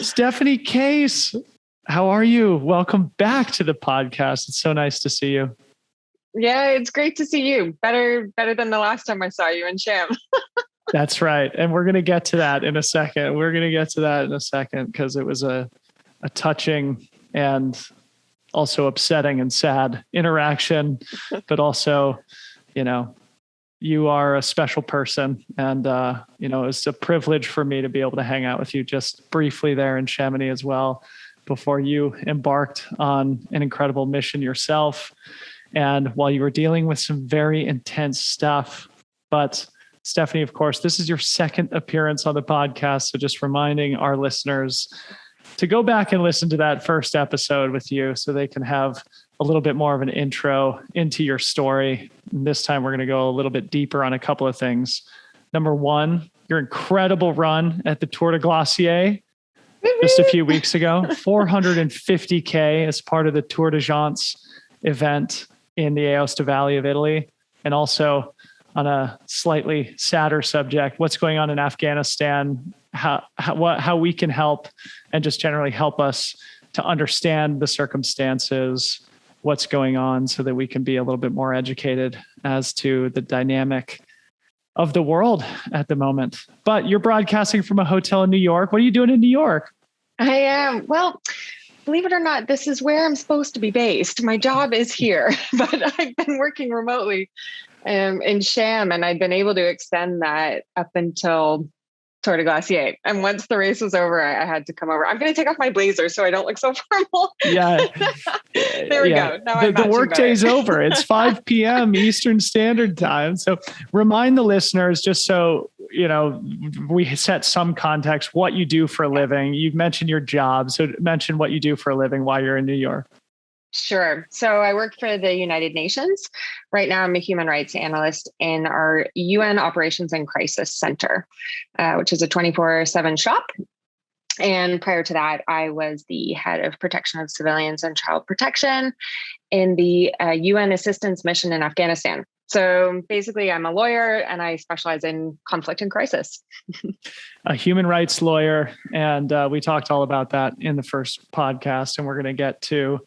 Stephaie Case, how are you? Welcome back to the podcast. It's so nice to see you. Yeah, it's great to see you. Better than the last time I saw you in Cham. That's right. And we're going to get to that in a second. Because it was a touching and also upsetting and sad interaction, but also, you are a special person. And, it's a privilege for me to be able to hang out with you just briefly there in Chamonix as well, before you embarked on an incredible mission yourself. And while you were dealing with some very intense stuff. But Stephaie, of course, this is your second appearance on the podcast. So just reminding our listeners to go back and listen to that first episode with you so they can have a little bit more of an intro into your story. And this time we're going to go a little bit deeper on a couple of things. Number one, your incredible run at the Tour de Glaciers just a few weeks ago, 450K as part of the Tour de France event in the Aosta Valley of Italy. And also on a slightly sadder subject, what's going on in Afghanistan, how we can help and just generally help us to understand the circumstances, what's going on, so that we can be a little bit more educated as to the dynamic of the world at the moment. But you're broadcasting from a hotel in New York. What are you doing in New York? I am. Well, believe it or not, this is where I'm supposed to be based. My job is here, but I've been working remotely in Cham, and I've been able to extend that up until Tour de Glaciers. And once the race was over, I had to come over. I'm going to take off my blazer so I don't look so formal. Yeah. There we go. Now the workday's over. It's 5 p.m. Eastern Standard Time. So remind the listeners, just so, we set some context, what you do for a living. You've mentioned your job. So mention what you do for a living while you're in New York. Sure. So I work for the United Nations. Right now, I'm a human rights analyst in our UN Operations and Crisis Center, which is a 24/7 shop. And prior to that, I was the head of protection of civilians and child protection in the UN assistance mission in Afghanistan. So basically, I'm a lawyer and I specialize in conflict and crisis. A human rights lawyer. And we talked all about that in the first podcast. And we're going to get to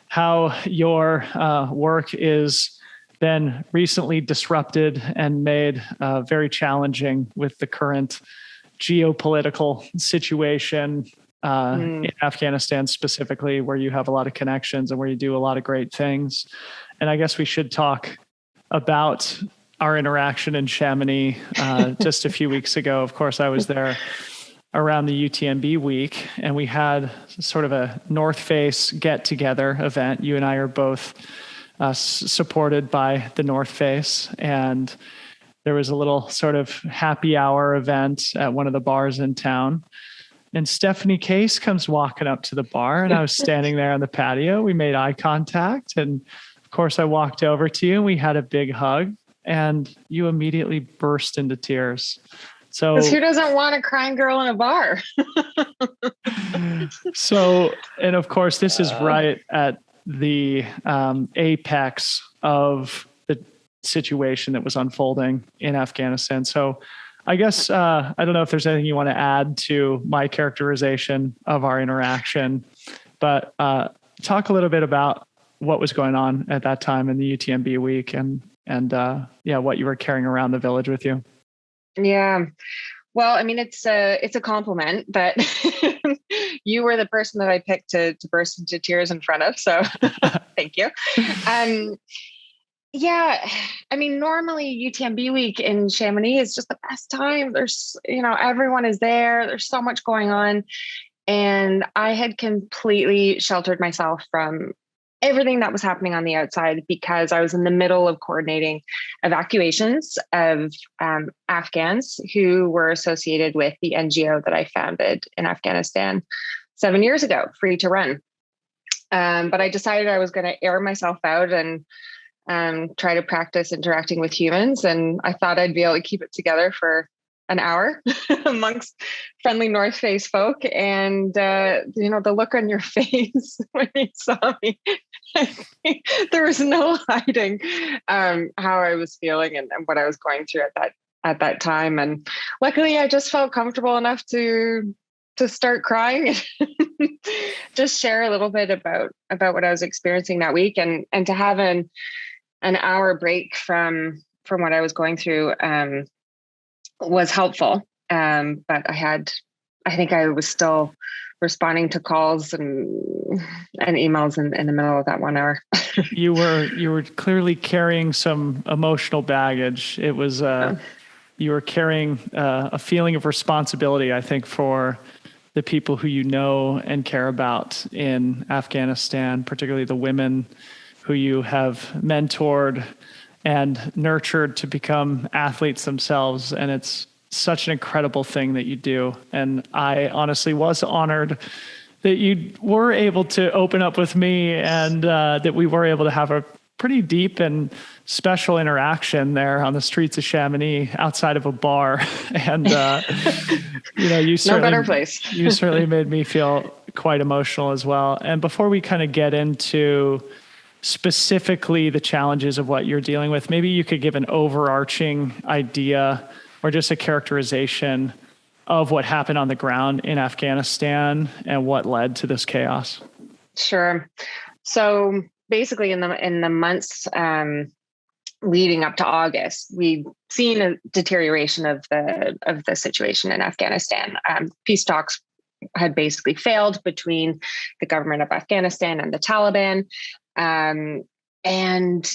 how your work is then recently disrupted and made very challenging with the current geopolitical situation in Afghanistan specifically, where you have a lot of connections and where you do a lot of great things. And I guess we should talk about our interaction in Chamonix just a few weeks ago. Of course, I was there around the UTMB week, and we had sort of a North Face get-together event. You and I are both supported by the North Face, and there was a little sort of happy hour event at one of the bars in town. And Stephaie Case comes walking up to the bar, and I was standing there on the patio. We made eye contact, and of course I walked over to you, and we had a big hug, and you immediately burst into tears. So, because who doesn't want a crying girl in a bar? So, and of course, this is right at the apex of the situation that was unfolding in Afghanistan. So I guess, I don't know if there's anything you want to add to my characterization of our interaction, but talk a little bit about what was going on at that time in the UTMB week and what you were carrying around the village with you. Yeah. Well, I mean, it's a compliment that you were the person that I picked to burst into tears in front of. So thank you. Yeah, I mean, normally UTMB week in Chamonix is just the best time. There's, everyone is there. There's so much going on. And I had completely sheltered myself from everything that was happening on the outside because I was in the middle of coordinating evacuations of Afghans who were associated with the NGO that I founded in Afghanistan 7 years ago, Free to Run. But I decided I was going to air myself out and try to practice interacting with humans. And I thought I'd be able to keep it together for an hour amongst friendly North Face folk. And, the look on your face when you saw me, there was no hiding how I was feeling and what I was going through at that time. And luckily I just felt comfortable enough to to start crying and just share a little bit about what I was experiencing that week, and to have an hour break from what I was going through was helpful. But I think I was still responding to calls and emails in the middle of that 1 hour. You were clearly carrying some emotional baggage. It was you were carrying a feeling of responsibility, I think, for the people who you know and care about in Afghanistan, particularly the women who you have mentored and nurtured to become athletes themselves. And it's such an incredible thing that you do. And I honestly was honored that you were able to open up with me, and that we were able to have a pretty deep and special interaction there on the streets of Chamonix outside of a bar. And, you certainly, no better place. You certainly made me feel quite emotional as well. And before we kind of get into specifically the challenges of what you're dealing with, maybe you could give an overarching idea or just a characterization of what happened on the ground in Afghanistan and what led to this chaos. Sure. So basically in the months leading up to August, we've seen a deterioration of the situation in Afghanistan. Peace talks had basically failed between the government of Afghanistan and the Taliban. And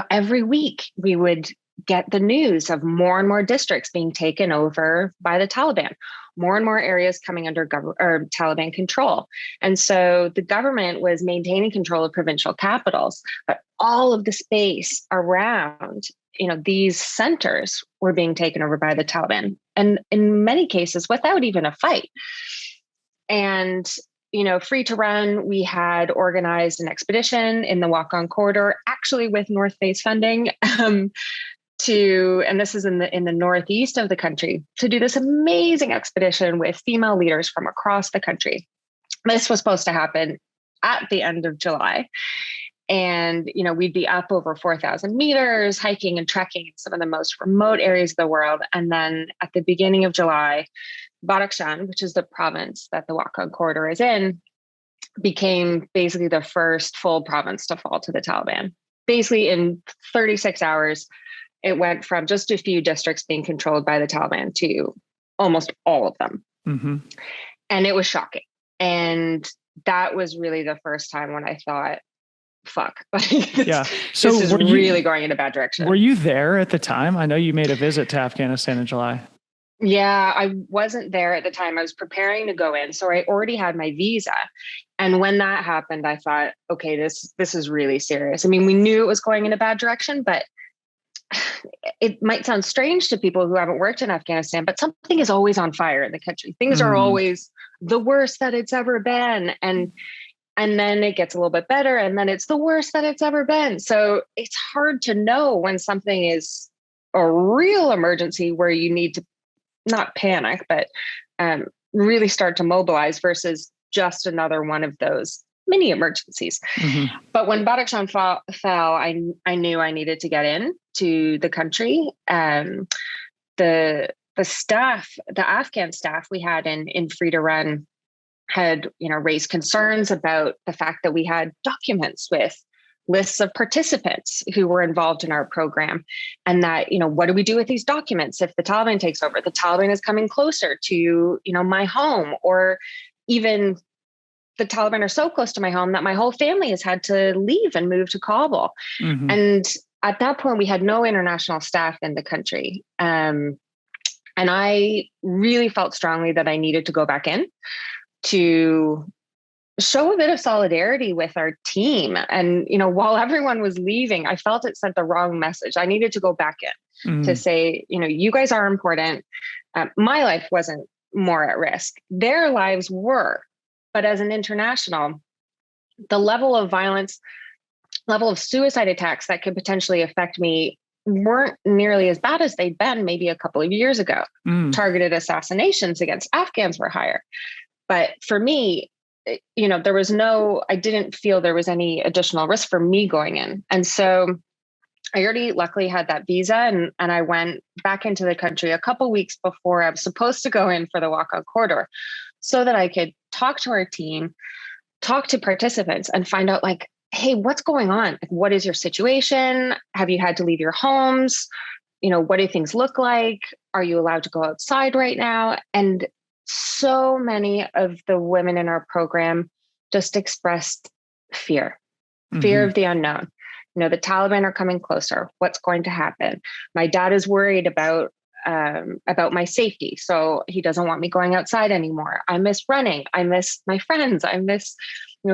every week we would get the news of more and more districts being taken over by the Taliban, more and more areas coming under Taliban control. And so the government was maintaining control of provincial capitals, but all of the space around, these centers were being taken over by the Taliban, and in many cases without even a fight. And Free to Run, we had organized an expedition in the walk-on corridor, actually with North Face funding, and this is in the northeast of the country, to do this amazing expedition with female leaders from across the country. This was supposed to happen at the end of July. And, we'd be up over 4,000 meters, hiking and trekking in some of the most remote areas of the world. And then at the beginning of July, Badakhshan, which is the province that the walk-on corridor is in, became basically the first full province to fall to the Taliban. Basically in 36 hours, it went from just a few districts being controlled by the Taliban to almost all of them. Mm-hmm. And it was shocking. And that was really the first time when I thought, fuck, yeah. So this is really going in a bad direction. Were you there at the time? I know you made a visit to Afghanistan in July. Yeah, I wasn't there at the time. I was preparing to go in. So I already had my visa. And when that happened, I thought, okay, this is really serious. I mean, we knew it was going in a bad direction, but it might sound strange to people who haven't worked in Afghanistan, but something is always on fire in the country. Things are always the worst that it's ever been. And then it gets a little bit better, and then it's the worst that it's ever been. So it's hard to know when something is a real emergency where you need to not panic, but really start to mobilize versus just another one of those mini emergencies. Mm-hmm. But when Badakhshan fell, I knew I needed to get in to the country. The staff, the Afghan staff we had in Free to Run had, raised concerns about the fact that we had documents with lists of participants who were involved in our program. And that, what do we do with these documents if the Taliban takes over? The Taliban is coming closer to, my home, or even the Taliban are so close to my home that my whole family has had to leave and move to Kabul. Mm-hmm. And at that point, we had no international staff in the country. And I really felt strongly that I needed to go back in to show a bit of solidarity with our team. And, while everyone was leaving, I felt it sent the wrong message. I needed to go back in to say, you guys are important. My life wasn't more at risk. Their lives were. But as an international, the level of violence, level of suicide attacks that could potentially affect me weren't nearly as bad as they'd been maybe a couple of years ago. Targeted assassinations against Afghans were higher. But for me, I didn't feel there was any additional risk for me going in. And so I already luckily had that visa, and I went back into the country a couple of weeks before I was supposed to go in for the walk-on corridor. so that I could talk to our team, talk to participants and find out like, hey, what's going on? Like, what is your situation? Have you had to leave your homes? What do things look like? Are you allowed to go outside right now? And so many of the women in our program just expressed fear of the unknown. The Taliban are coming closer. What's going to happen? My dad is worried about my safety. So he doesn't want me going outside anymore. I miss running. I miss my friends. I miss,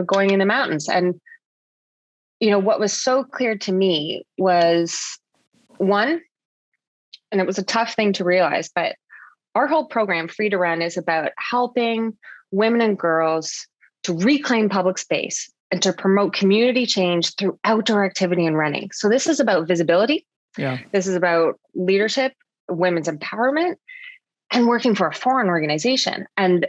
going in the mountains. And, what was so clear to me was one, and it was a tough thing to realize, but our whole program, Free to Run, is about helping women and girls to reclaim public space and to promote community change through outdoor activity and running. So this is about visibility. Yeah. This is about leadership, women's empowerment, and working for a foreign organization. And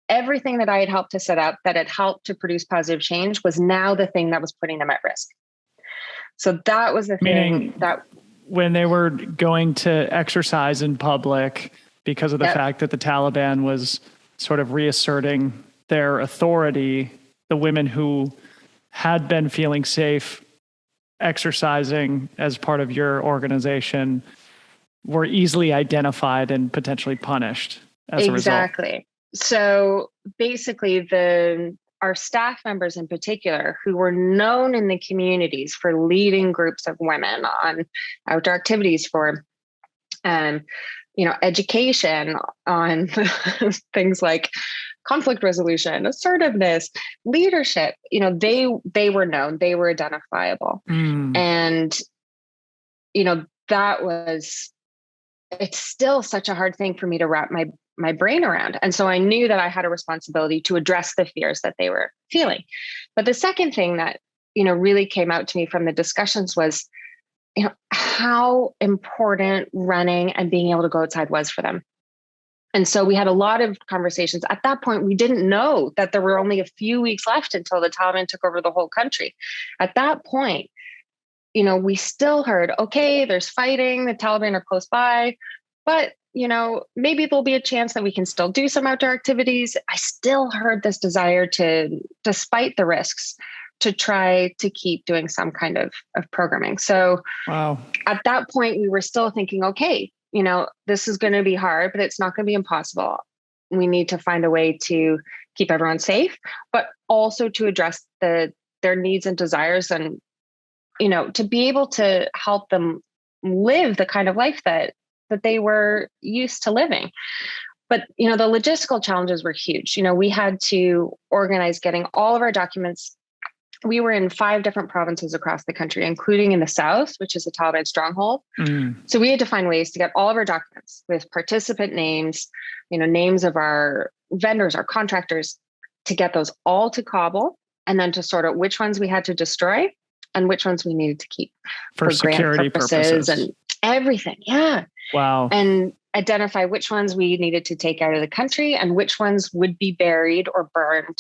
everything that I had helped to set up that had helped to produce positive change was now the thing that was putting them at risk. So that was the thing that... When they were going to exercise in public because of the fact that the Taliban was sort of reasserting their authority, the women who had been feeling safe exercising as part of your organization were easily identified and potentially punished as a result. Exactly. So basically our staff members in particular, who were known in the communities for leading groups of women on outdoor activities, for, education, on things like conflict resolution, assertiveness, leadership, they were known, they were identifiable. And, it's still such a hard thing for me to wrap my brain around. And so I knew that I had a responsibility to address the fears that they were feeling. But the second thing that, really came out to me from the discussions was, how important running and being able to go outside was for them. And so we had a lot of conversations. At that point, we didn't know that there were only a few weeks left until the Taliban took over the whole country. At that point, we still heard, okay, there's fighting, the Taliban are close by, but, maybe there'll be a chance that we can still do some outdoor activities. I still heard this desire to, despite the risks, to try to keep doing some kind of programming. So at that point, we were still thinking, okay, this is going to be hard, but it's not going to be impossible. We need to find a way to keep everyone safe, but also to address their needs and desires and, to be able to help them live the kind of life that they were used to living. But, the logistical challenges were huge. We had to organize getting all of our documents. We were in 5 different provinces across the country, including in the south, which is a Taliban stronghold. So we had to find ways to get all of our documents with participant names, names of our vendors, our contractors, to get those all to Kabul, and then to sort out which ones we had to destroy and which ones we needed to keep for security purposes and everything. Yeah. Wow. And identify which ones we needed to take out of the country and which ones would be buried or burned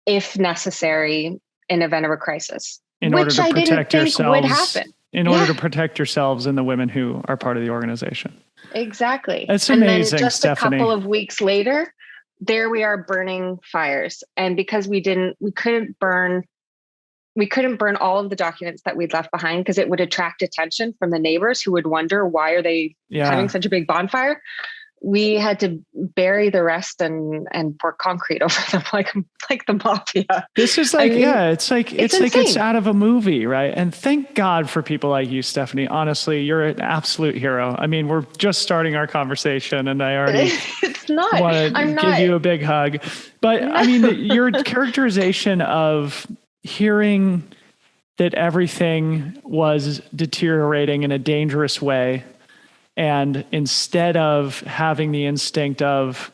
if necessary in event of a crisis. In order to protect yourselves, would happen. In order to protect yourselves and the women who are part of the organization. Exactly. That's amazing, and then just Stephanie. A couple of weeks later, there we are burning fires. And because we couldn't burn all of the documents that we'd left behind because it would attract attention from the neighbors who would wonder, why are they having such a big bonfire? We had to bury the rest and pour concrete over them like the mafia. This is like, it's out of a movie, right? And thank God for people like you, Stephanie. Honestly, you're an absolute hero. I mean, we're just starting our conversation and I already want to give you a big hug. But I mean, your characterization of hearing that everything was deteriorating in a dangerous way, and instead of having the instinct of,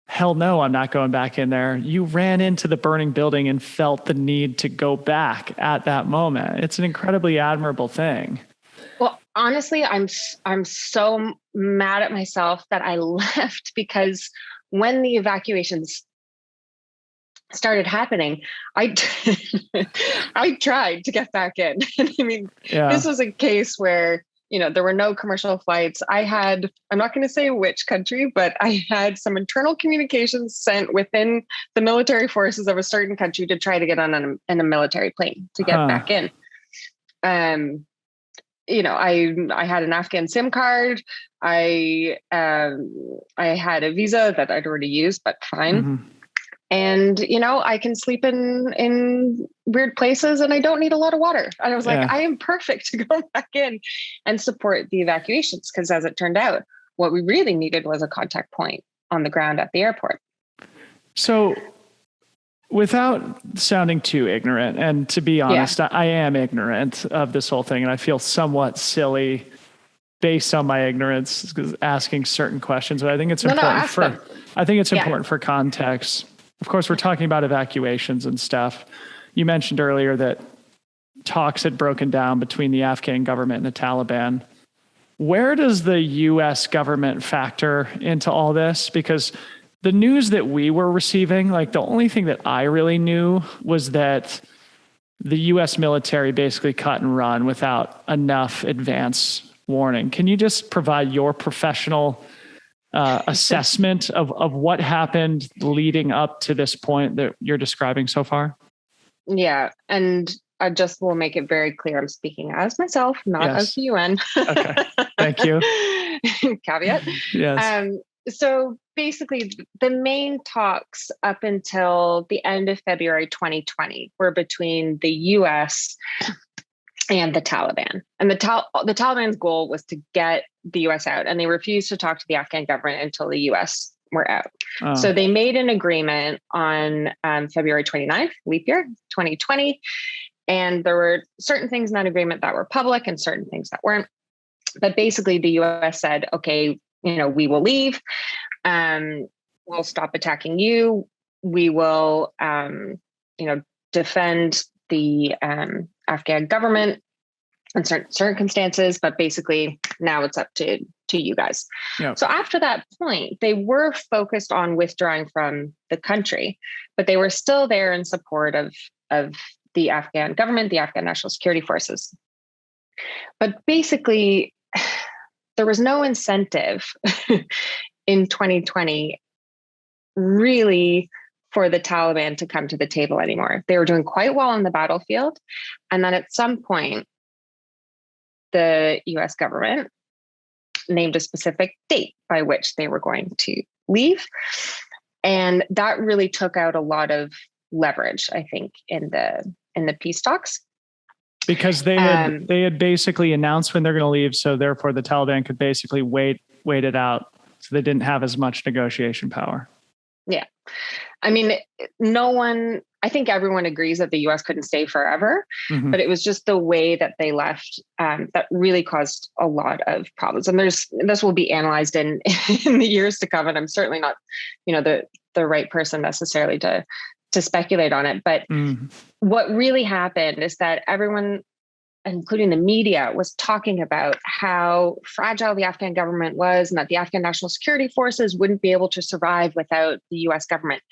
hell no, I'm not going back in there, you ran into the burning building and felt the need to go back at that moment. It's an incredibly admirable thing. Well, honestly, I'm so mad at myself that I left, because when the evacuations started happening, I tried to get back in. I mean, this was a case where, there were no commercial flights. I'm not going to say which country, but I had some internal communications sent within the military forces of a certain country to try to get on in a military plane to get back in. I had an Afghan SIM card. I had a visa that I'd already used, but fine. Mm-hmm. And, I can sleep in weird places and I don't need a lot of water. And I was like, I am perfect to go back in and support the evacuations. Because as it turned out, what we really needed was a contact point on the ground at the airport. So without sounding too ignorant, and to be honest, I am ignorant of this whole thing, and I feel somewhat silly based on my ignorance asking certain questions, but I think it's important for context. Of course, we're talking about evacuations and stuff. You mentioned earlier that talks had broken down between the Afghan government and the Taliban. Where does the U.S. government factor into all this? Because the news that we were receiving, like the only thing that I really knew was that the U.S. military basically cut and run without enough advance warning. Can you just provide your professional assessment of what happened leading up to this point that you're describing so far? Yeah. And I just will make it very clear. I'm speaking as myself, not as the UN. Okay. Thank you. Caveat. Yes. So basically the main talks up until the end of February 2020 were between the US and the Taliban. And the Taliban's goal was to get the US out, and they refused to talk to the Afghan government until the US were out. Oh. So they made an agreement on February 29th, leap year, 2020. And there were certain things in that agreement that were public and certain things that weren't. But basically the US said, okay, we will leave. We'll stop attacking you. We will, defend the Afghan government in certain circumstances, but basically now it's up to you guys. Yep. So after that point, they were focused on withdrawing from the country, but they were still there in support of the Afghan government, the Afghan National Security Forces. But basically, there was no incentive in 2020 really for the Taliban to come to the table anymore. They were doing quite well on the battlefield. And then at some point, the US government named a specific date by which they were going to leave. And that really took out a lot of leverage, I think, in the peace talks. Because they had basically announced when they're going to leave, so therefore the Taliban could basically wait it out. So they didn't have as much negotiation power. Yeah. I mean, I think everyone agrees that the US couldn't stay forever, but it was just the way that they left that really caused a lot of problems. And this will be analyzed in the years to come. And I'm certainly not, the right person necessarily to speculate on it. But what really happened is that everyone, including the media, was talking about how fragile the Afghan government was and that the Afghan National Security Forces wouldn't be able to survive without the US government.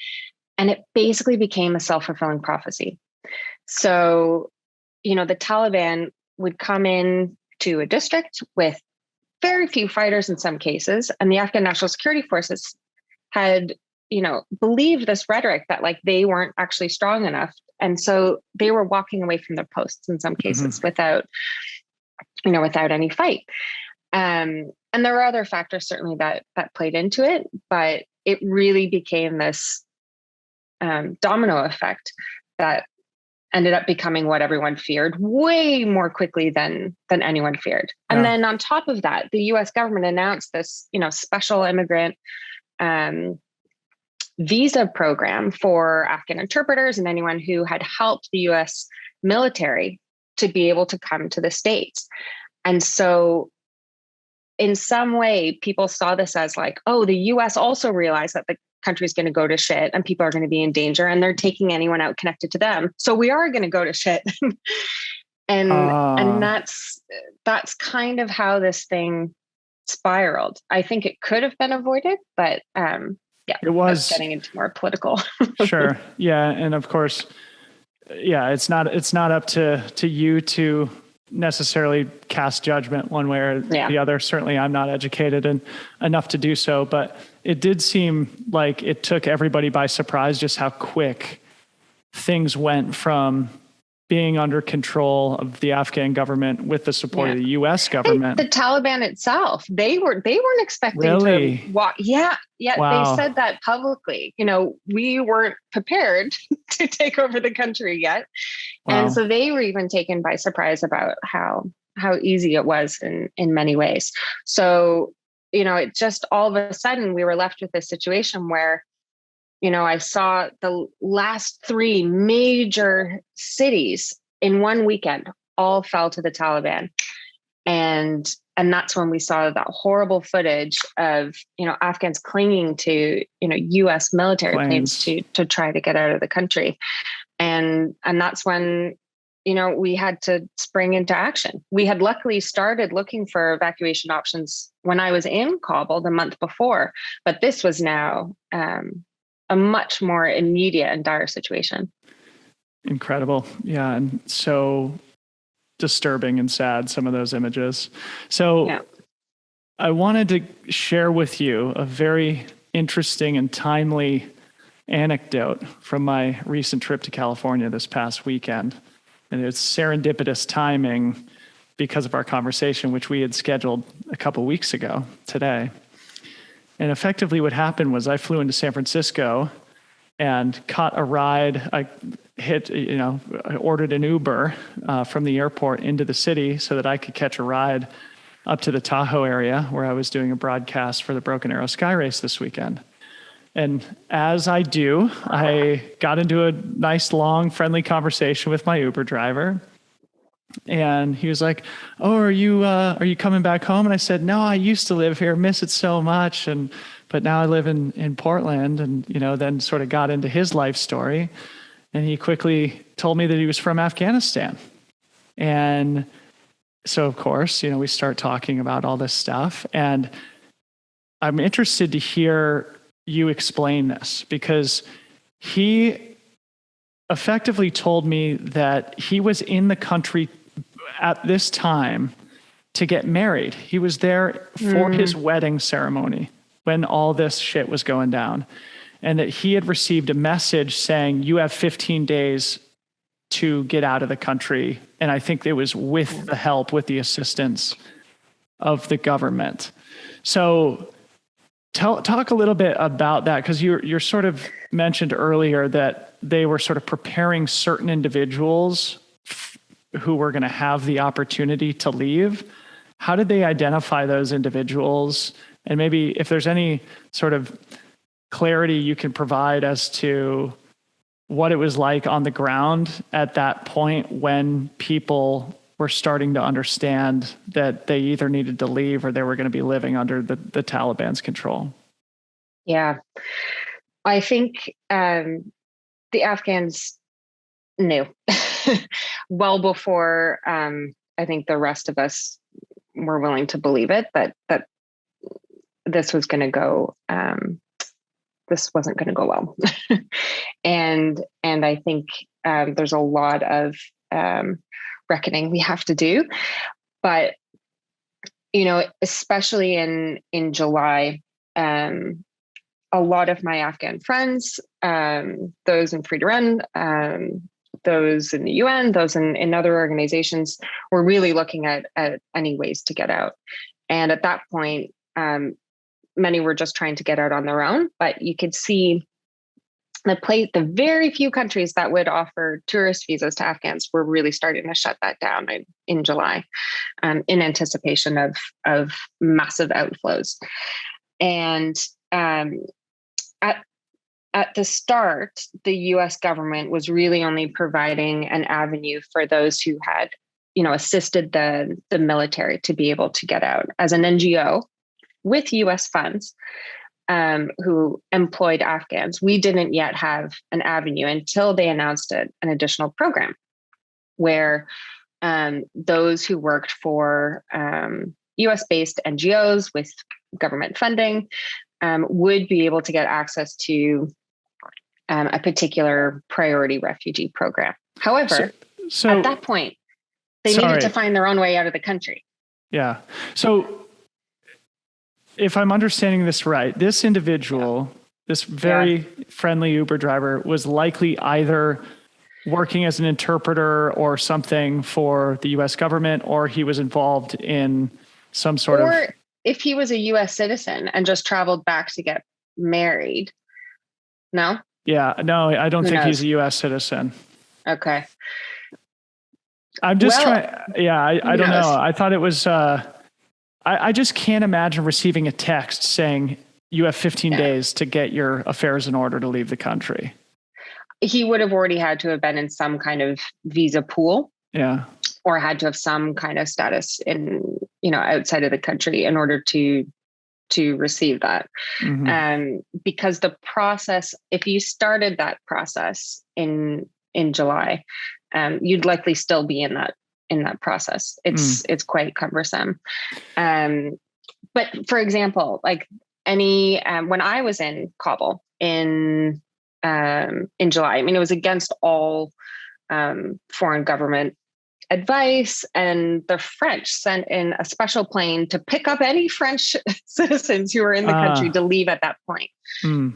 And it basically became a self-fulfilling prophecy. So, the Taliban would come in to a district with very few fighters in some cases, and the Afghan National Security Forces had, believed this rhetoric that they weren't actually strong enough. And so they were walking away from their posts in some cases without any fight. And there were other factors certainly that played into it, but it really became this domino effect that ended up becoming what everyone feared way more quickly than anyone feared. And then on top of that, the US government announced this, special immigrant visa program for Afghan interpreters and anyone who had helped the US military to be able to come to the States. And so in some way, people saw this as the US also realized that the country's going to go to shit and people are going to be in danger and they're taking anyone out connected to them. So we are going to go to shit. and that's kind of how this thing spiraled. I think it could have been avoided, but it was getting into more political. Sure. Yeah. And of course, it's not up to you to necessarily cast judgment one way or the other. Certainly I'm not educated enough to do so, but it did seem like it took everybody by surprise just how quick things went from being under control of the Afghan government with the support of the US government. The Taliban itself, they weren't expecting to walk. Yeah. Wow. They said that publicly. We weren't prepared to take over the country yet. Wow. And so they were even taken by surprise about how easy it was in many ways. So, it just all of a sudden we were left with this situation where, I saw the last 3 major cities in one weekend all fell to the Taliban. And that's when we saw that horrible footage of, Afghans clinging to, US military planes to try to get out of the country. And that's when, we had to spring into action. We had luckily started looking for evacuation options when I was in Kabul the month before, but this was now, a much more immediate and dire situation. Incredible. Yeah. And so disturbing and sad, some of those images. So I wanted to share with you a very interesting and timely anecdote from my recent trip to California this past weekend. And it's serendipitous timing because of our conversation, which we had scheduled a couple weeks ago today. And effectively what happened was I flew into San Francisco and caught a ride. I ordered an Uber from the airport into the city so that I could catch a ride up to the Tahoe area where I was doing a broadcast for the Broken Arrow Sky Race this weekend. And as I do, I got into a nice, long, friendly conversation with my Uber driver. And he was like, "Oh, are you coming back home?" And I said, "No, I used to live here, miss it so much. But now I live in Portland." And, then sort of got into his life story. And he quickly told me that he was from Afghanistan. And so, of course, we start talking about all this stuff. And I'm interested to hear you explain this, because he effectively told me that he was in the country at this time to get married. He was there for his wedding ceremony when all this shit was going down. And that he had received a message saying, "You have 15 days to get out of the country." And I think it was with the assistance of the government. So talk a little bit about that, because you're sort of mentioned earlier that they were sort of preparing certain individuals who were going to have the opportunity to leave. How did they identify those individuals? And maybe if there's any sort of clarity you can provide as to what it was like on the ground at that point when people were starting to understand that they either needed to leave or they were going to be living under the Taliban's control. Yeah. I think the Afghans knew well before I think the rest of us were willing to believe it, that this was going to go, this wasn't going to go well. and I think there's a lot of reckoning we have to do, but especially in July, a lot of my Afghan friends, those in Free to Run, those in the UN, those in other organizations, were really looking at any ways to get out. And at that point, many were just trying to get out on their own, but you could see the very few countries that would offer tourist visas to Afghans were really starting to shut that down in July, in anticipation of massive outflows. And at the start, the US government was really only providing an avenue for those who had, assisted the military to be able to get out as an NGO with US funds, who employed Afghans. We didn't yet have an avenue until they announced an additional program where those who worked for US-based NGOs with government funding would be able to get access to a particular priority refugee program. However, at that point, They needed to find their own way out of the country. Yeah. So if I'm understanding this right, this individual, this very friendly Uber driver, was likely either working as an interpreter or something for the US government, or he was involved in some sort of... Or if he was a US citizen and just traveled back to get married. No? Yeah, no, I don't think he's a US citizen. Okay. I'm just trying. Yeah, I don't know. I thought it was, I just can't imagine receiving a text saying you have 15 days to get your affairs in order to leave the country. He would have already had to have been in some kind of visa pool. Yeah. Or had to have some kind of status in, outside of the country in order to receive that. Mm-hmm. Because the process, if you started that process in July, you'd likely still be in that process. It's quite cumbersome. But for example, like when I was in Kabul in July, I mean, it was against all foreign government advice, and the French sent in a special plane to pick up any French citizens who were in the country to leave at that point.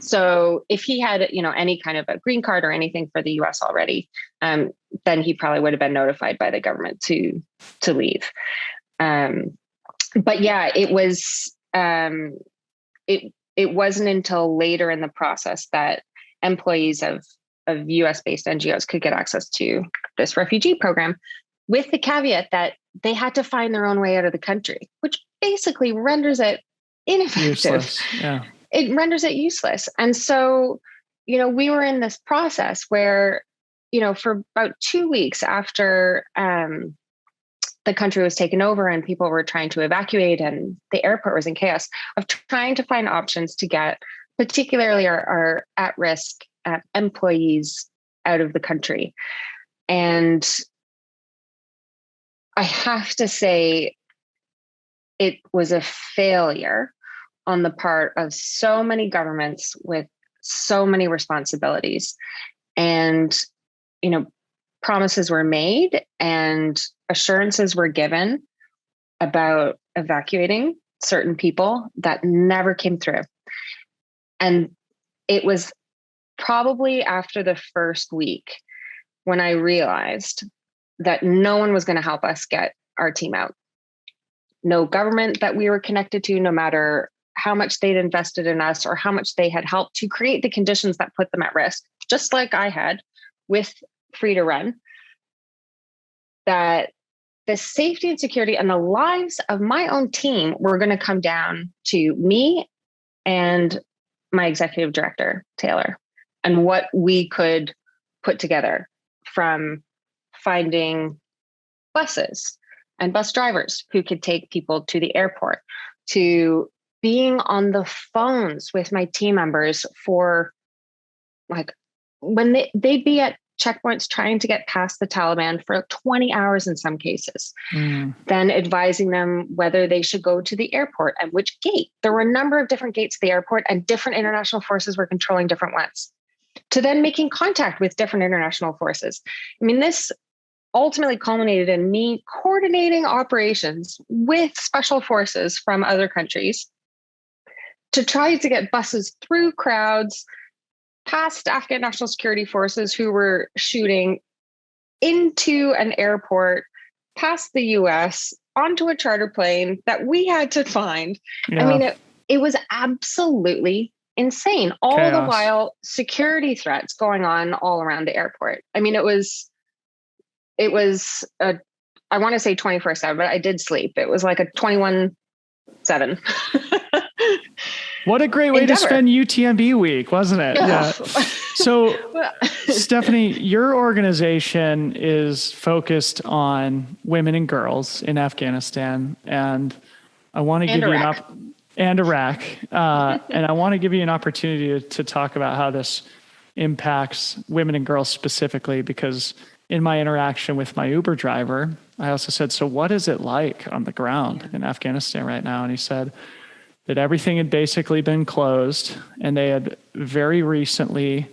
So if he had, any kind of a green card or anything for the US already, then he probably would have been notified by the government to leave. But yeah, it was, it wasn't until later in the process that employees of US based NGOs could get access to this refugee program, with the caveat that they had to find their own way out of the country, which basically renders it ineffective. Useless. Yeah. It renders it useless. And so, we were in this process where, for about 2 weeks after the country was taken over and people were trying to evacuate and the airport was in chaos, of trying to find options to get particularly our at-risk employees out of the country. And I have to say, it was a failure on the part of so many governments with so many responsibilities. And, promises were made and assurances were given about evacuating certain people that never came through. And it was probably after the first week when I realized that no one was going to help us get our team out. No government that we were connected to, no matter how much they'd invested in us or how much they had helped to create the conditions that put them at risk, just like I had with Free to Run, that the safety and security and the lives of my own team were going to come down to me and my executive director, Taylor, and what we could put together, from finding buses and bus drivers who could take people to the airport, to being on the phones with my team members for, like, when they'd be at checkpoints trying to get past the Taliban for 20 hours in some cases, then advising them whether they should go to the airport and which gate. There were a number of different gates at the airport, and different international forces were controlling different ones, to then making contact with different international forces. I mean, this ultimately culminated in me coordinating operations with special forces from other countries to try to get buses through crowds, past Afghan national security forces who were shooting, into an airport, past the US, onto a charter plane that we had to find. Yeah. I mean, it was absolutely insane. All Chaos. The while, security threats going on all around the airport. I mean, it was I want to say 24/7, but I did sleep. It was like a 21/7. What a great way to spend UTMB week, wasn't it? Yeah. So, Stephaie, your organization is focused on women and girls in Afghanistan, and I want to give Iraq. And I want to give you an opportunity to talk about how this impacts women and girls specifically, because in my interaction with my Uber driver, I also said, so what is it like on the ground in Afghanistan right now? And he said that everything had basically been closed, and they had very recently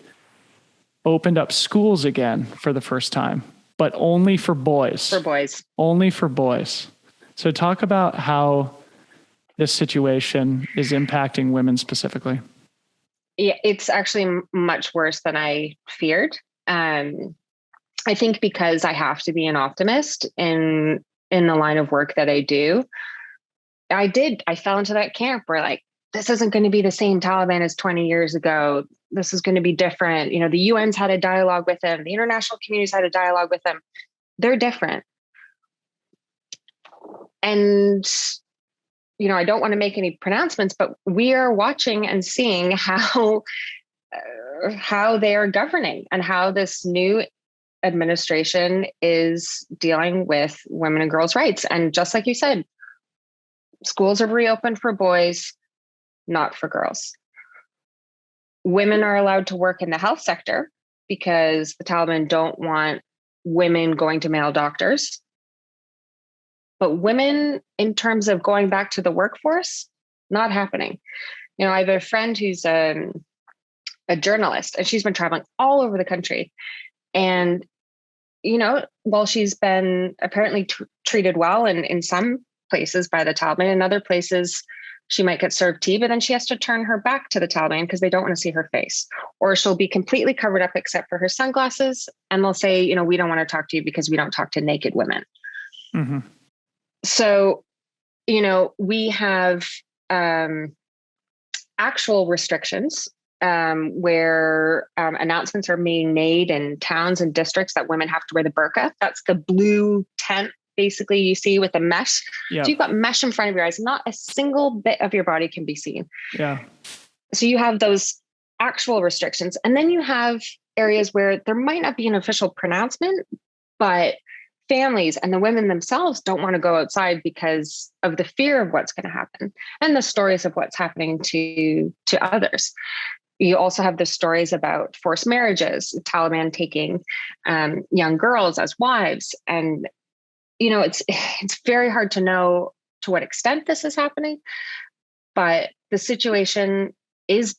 opened up schools again for the first time, but only for boys. For boys. Only for boys. So talk about how this situation is impacting women specifically. Yeah, it's actually much worse than I feared. I think because I have to be an optimist in the line of work that I do, I fell into that camp where like, this isn't going to be the same Taliban as 20 years ago. This is going to be different. You know, the UN's had a dialogue with them. The international community's had a dialogue with them. They're different. And, you know, I don't want to make any pronouncements, but we are watching and seeing how they are governing and how this new administration is dealing with women and girls' rights. And just like you said, schools are reopened for boys, not for girls. Women are allowed to work in the health sector because the Taliban don't want women going to male doctors. But women, in terms of going back to the workforce, not happening. You know, I have a friend who's a journalist, and she's been traveling all over the country. And, you know, while she's been apparently treated well in some places by the Taliban, in other places, she might get served tea, but then she has to turn her back to the Taliban because they don't want to see her face. Or she'll be completely covered up except for her sunglasses. And they'll say, you know, we don't want to talk to you because we don't talk to naked women. Mm-hmm. So, you know, we have actual restrictions where announcements are being made in towns and districts that women have to wear the burqa. That's the blue tent, basically, you see with the mesh. Yep. So you've got mesh in front of your eyes. Not a single bit of your body can be seen. Yeah. So you have those actual restrictions. And then you have areas where there might not be an official pronouncement, but families and the women themselves don't want to go outside because of the fear of what's going to happen and the stories of what's happening to others. You also have the stories about forced marriages, the Taliban taking young girls as wives. And, you know, it's very hard to know to what extent this is happening, but the situation is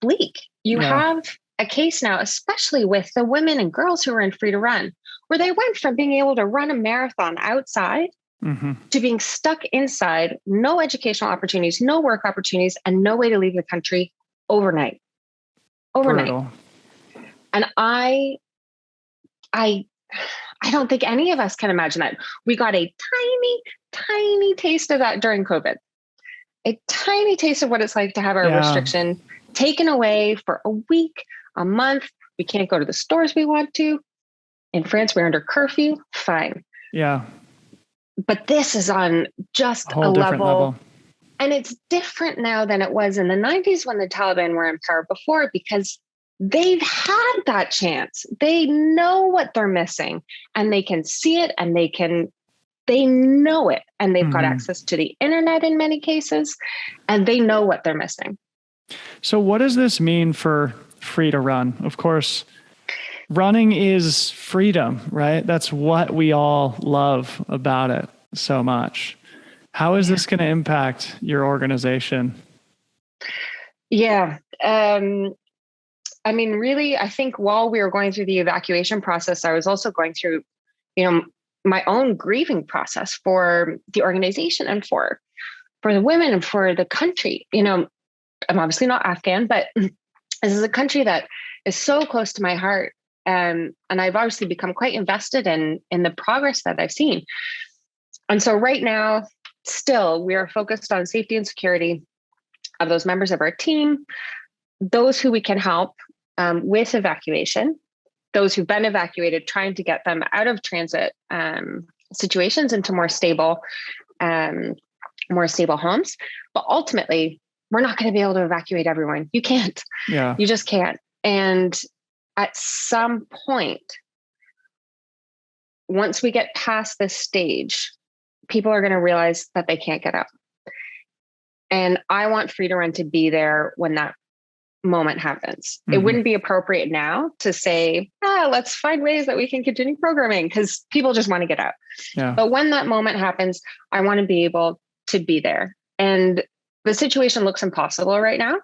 bleak. You have a case now, especially with the women and girls who are in Free to Run, where they went from being able to run a marathon outside to being stuck inside, no educational opportunities, no work opportunities, and no way to leave the country overnight. Brutal. And I don't think any of us can imagine that. We got a tiny taste of that during COVID. A tiny taste of what it's like to have our restriction taken away for a week, a month. We can't go to the stores we want to. In France, we're under curfew. Fine. Yeah. But this is on just a level. And it's different now than it was in the 90s when the Taliban were in power before, because they've had that chance. They know what they're missing and they can see it and they know it. And they've got access to the internet in many cases, and they know what they're missing. So what does this mean for Free to Run? Of course, running is freedom, right? That's what we all love about it so much. How is this going to impact your organization? Yeah. I mean, really, I think while we were going through the evacuation process, I was also going through, you know, my own grieving process for the organization and for the women and for the country. You know, I'm obviously not Afghan, but this is a country that is so close to my heart. And I've obviously become quite invested in the progress that I've seen. And so right now, still, we are focused on safety and security of those members of our team, those who we can help with evacuation, those who've been evacuated, trying to get them out of transit situations into more stable homes. But ultimately, we're not going to be able to evacuate everyone. You can't. Yeah. You just can't. And at some point, once we get past this stage, people are going to realize that they can't get up. And I want Free to Run to be there when that moment happens. It wouldn't be appropriate now to say, let's find ways that we can continue programming, because people just want to get out. Yeah. But when that moment happens, I want to be able to be there. And the situation looks impossible right now.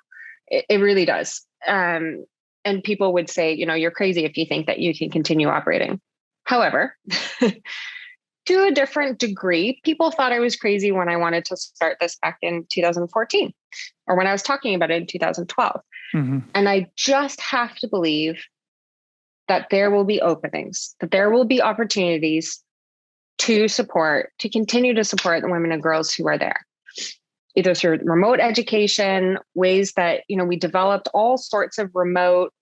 It really does. And people would say, you know, you're crazy if you think that you can continue operating. However, to a different degree, people thought I was crazy when I wanted to start this back in 2014, or when I was talking about it in 2012. Mm-hmm. And I just have to believe that there will be openings, that there will be opportunities to continue to support the women and girls who are there, either through remote education, ways that, we developed all sorts of remote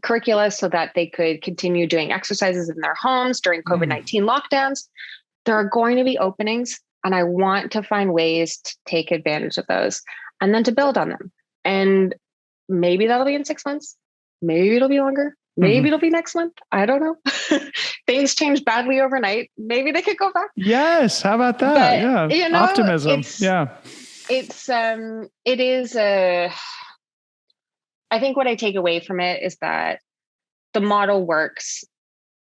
curricula so that they could continue doing exercises in their homes during COVID-19 lockdowns. There are going to be openings, and I want to find ways to take advantage of those and then to build on them. And maybe that'll be in 6 months. Maybe it'll be longer. Maybe it'll be next month. I don't know. Things change badly overnight. Maybe they could go back. Yes. How about that? But, optimism. I think what I take away from it is that the model works.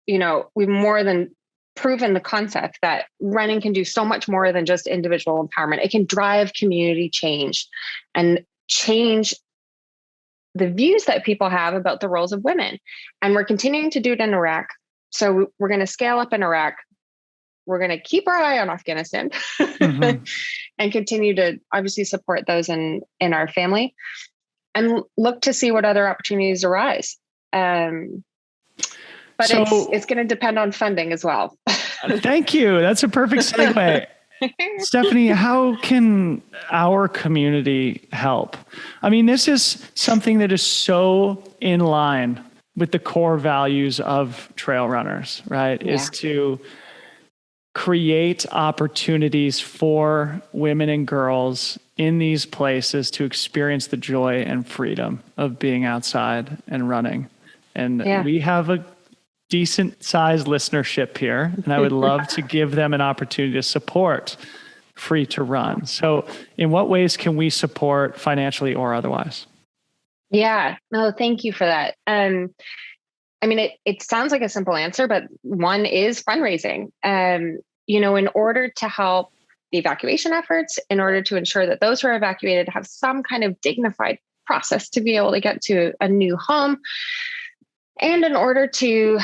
We've more than proven the concept that running can do so much more than just individual empowerment. It can drive community change and change the views that people have about the roles of women. And we're continuing to do it in Iraq. So we're going to scale up in Iraq. We're going to keep our eye on Afghanistan and continue to obviously support those in our family, and look to see what other opportunities arise. But it's going to depend on funding as well. Thank you. That's a perfect segue. Stephaie, how can our community help? I mean, this is something that is so in line with the core values of trail runners, right? Yeah. Is to create opportunities for women and girls in these places to experience the joy and freedom of being outside and running. And we have a decent sized listenership here, and I would love to give them an opportunity to support Free to Run. So in what ways can we support financially or otherwise? Yeah, no, thank you for that. I mean, it sounds like a simple answer, but one is fundraising. In order to help the evacuation efforts, in order to ensure that those who are evacuated have some kind of dignified process to be able to get to a new home, and in order to,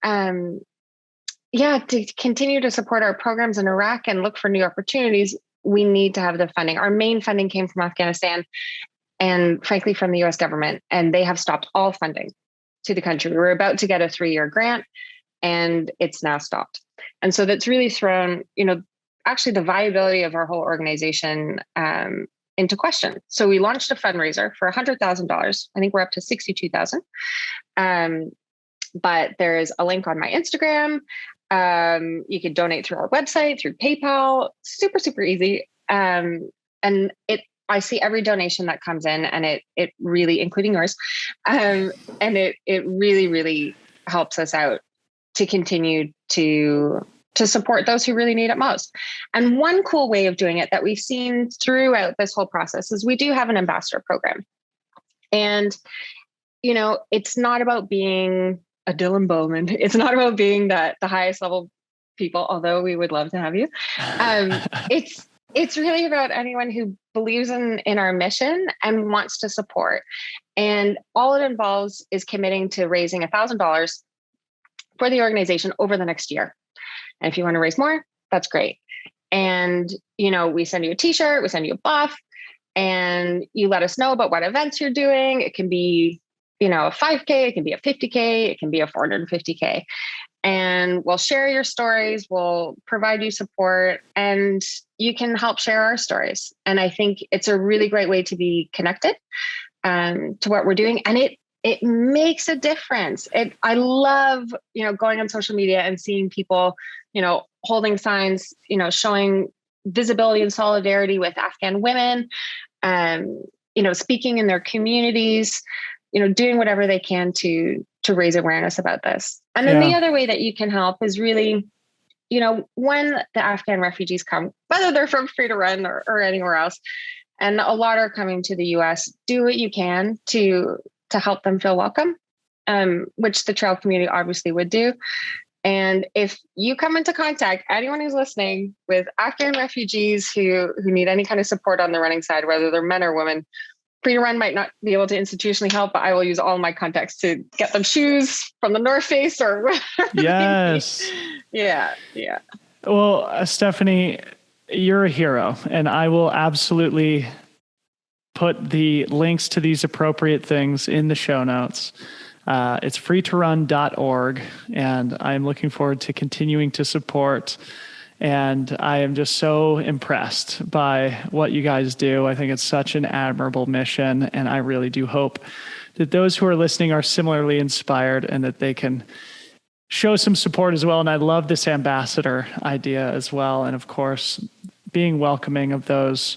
to continue to support our programs in Iraq and look for new opportunities, we need to have the funding. Our main funding came from Afghanistan and frankly from the US government, and they have stopped all funding to the country. We were about to get a 3-year grant, and it's now stopped. And so that's really thrown, actually the viability of our whole organization into question. So we launched a fundraiser for $100,000. I think we're up to $62,000. But there is a link on my Instagram. You can donate through our website, through PayPal. Super, super easy. And I see every donation that comes in, and it really, including yours, and it really, really helps us out to continue to support those who really need it most. And one cool way of doing it that we've seen throughout this whole process is we do have an ambassador program. And, it's not about being a Dylan Bowman. It's not about being the highest level people, although we would love to have you. It's really about anyone who believes in our mission and wants to support. And all it involves is committing to raising $1,000 for the organization over the next year. And if you want to raise more, that's great. And, we send you a t-shirt, we send you a buff, and you let us know about what events you're doing. It can be, a 5K, it can be a 50K, it can be a 450K. And we'll share your stories, we'll provide you support, and you can help share our stories. And I think it's a really great way to be connected to what we're doing. And it makes a difference. I love, going on social media and seeing people, holding signs, showing visibility and solidarity with Afghan women, speaking in their communities, doing whatever they can to raise awareness about this. And then the other way that you can help is really, when the Afghan refugees come, whether they're from Free to Run or anywhere else, and a lot are coming to the US, do what you can to help them feel welcome, which the trail community obviously would do. And if you come into contact, anyone who's listening, with Afghan refugees who need any kind of support on the running side, whether they're men or women, Free to Run might not be able to institutionally help, but I will use all my contacts to get them shoes from the North Face or whatever. Yes. Yeah. Well, Stephaie, you're a hero, and I will absolutely put the links to these appropriate things in the show notes. It's freetorun.org, and I'm looking forward to continuing to support. And I am just so impressed by what you guys do. I think it's such an admirable mission, and I really do hope that those who are listening are similarly inspired and that they can show some support as well. And I love this ambassador idea as well. And of course, being welcoming of those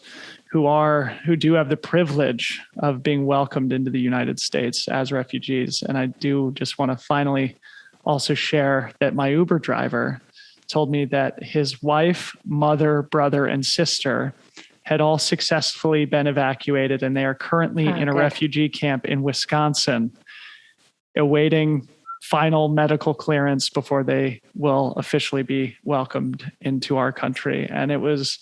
who do have the privilege of being welcomed into the United States as refugees. And I do just want to finally also share that my Uber driver told me that his wife, mother, brother, and sister had all successfully been evacuated, and they are currently in a refugee camp in Wisconsin, awaiting final medical clearance before they will officially be welcomed into our country. And it was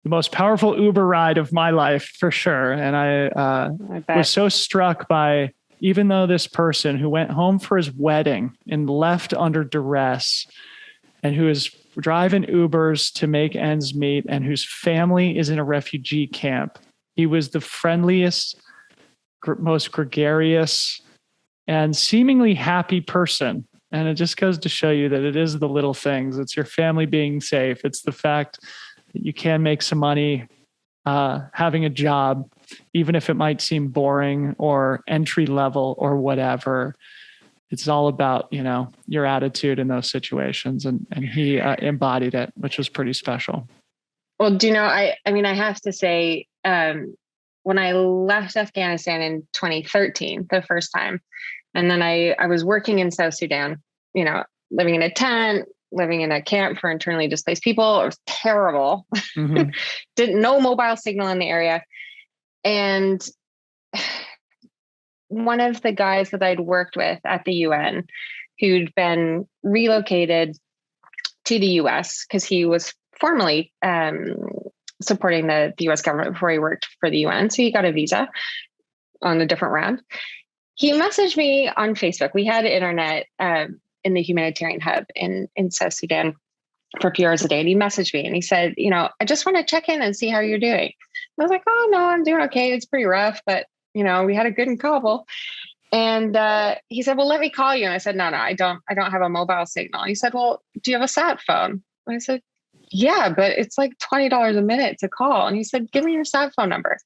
the most powerful Uber ride of my life, for sure. And I was so struck by, even though this person who went home for his wedding and left under duress, and who is driving Ubers to make ends meet, and whose family is in a refugee camp, he was the friendliest, most gregarious, and seemingly happy person. And it just goes to show you that it is the little things. It's your family being safe. It's the fact that you can make some money having a job, even if it might seem boring or entry level or whatever. It's all about, your attitude in those situations. And he embodied it, which was pretty special. Well, I have to say, when I left Afghanistan in 2013, the first time, and then I was working in South Sudan, living in a tent, living in a camp for internally displaced people. It was terrible. Mm-hmm. Didn't know mobile signal in the area. And one of the guys that I'd worked with at the UN, who'd been relocated to the US because he was formerly supporting the US government before he worked for the UN. So he got a visa on a different round. He messaged me on Facebook. We had internet in the humanitarian hub in South Sudan for a few hours a day. And he messaged me and he said, I just want to check in and see how you're doing. And I was like, oh, no, I'm doing okay. It's pretty rough, but we had a good in Kabul. And he said, well, let me call you. And I said, no, I don't have a mobile signal. He said, well, do you have a sat phone? And I said, yeah, but it's like $20 a minute to call. And he said, give me your sat phone number.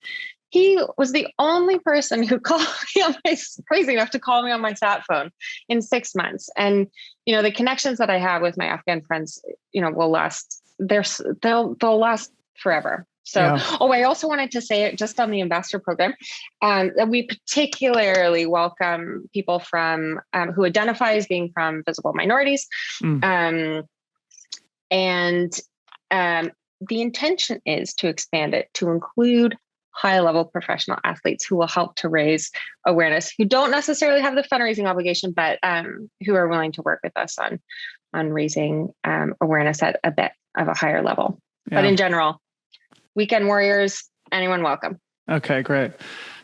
He was the only person who called me crazy enough to call me on my sat phone in 6 months. And, the connections that I have with my Afghan friends, will last, they'll last forever. So, yeah. I also wanted to say it just on the ambassador program, that we particularly welcome people from who identify as being from visible minorities. And the intention is to expand it to include high-level professional athletes who will help to raise awareness, who don't necessarily have the fundraising obligation, but who are willing to work with us on raising awareness at a bit of a higher level. Yeah. But in general, weekend warriors, anyone welcome. Okay, great.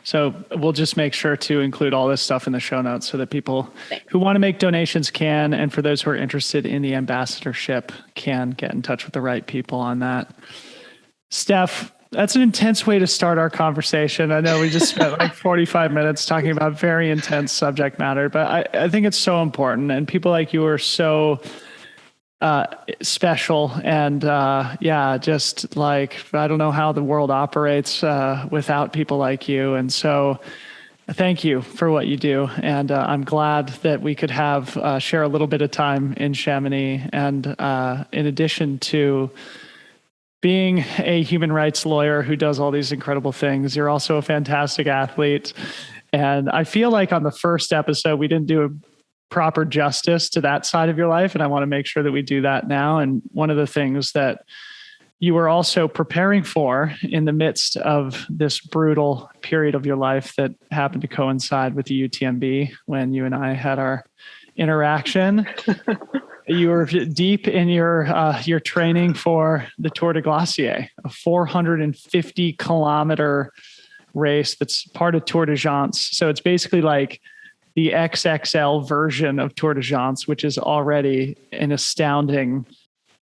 So we'll just make sure to include all this stuff in the show notes so that people who want to make donations can, and for those who are interested in the ambassadorship can get in touch with the right people on that. Steph, that's an intense way to start our conversation. I know we just spent like 45 minutes talking about very intense subject matter, but I think it's so important. And people like you are so special. And just like, I don't know how the world operates without people like you. And so thank you for what you do. And I'm glad that we could share a little bit of time in Chamonix. And in addition to being a human rights lawyer who does all these incredible things, you're also a fantastic athlete. And I feel like on the first episode, we didn't do a proper justice to that side of your life. And I want to make sure that we do that now. And one of the things that you were also preparing for in the midst of this brutal period of your life that happened to coincide with the UTMB when you and I had our interaction. You were deep in your training for the Tour de Glaciers, a 450 kilometer race that's part of Tour de Jance. So it's basically like the XXL version of Tour de Jance, which is already an astounding,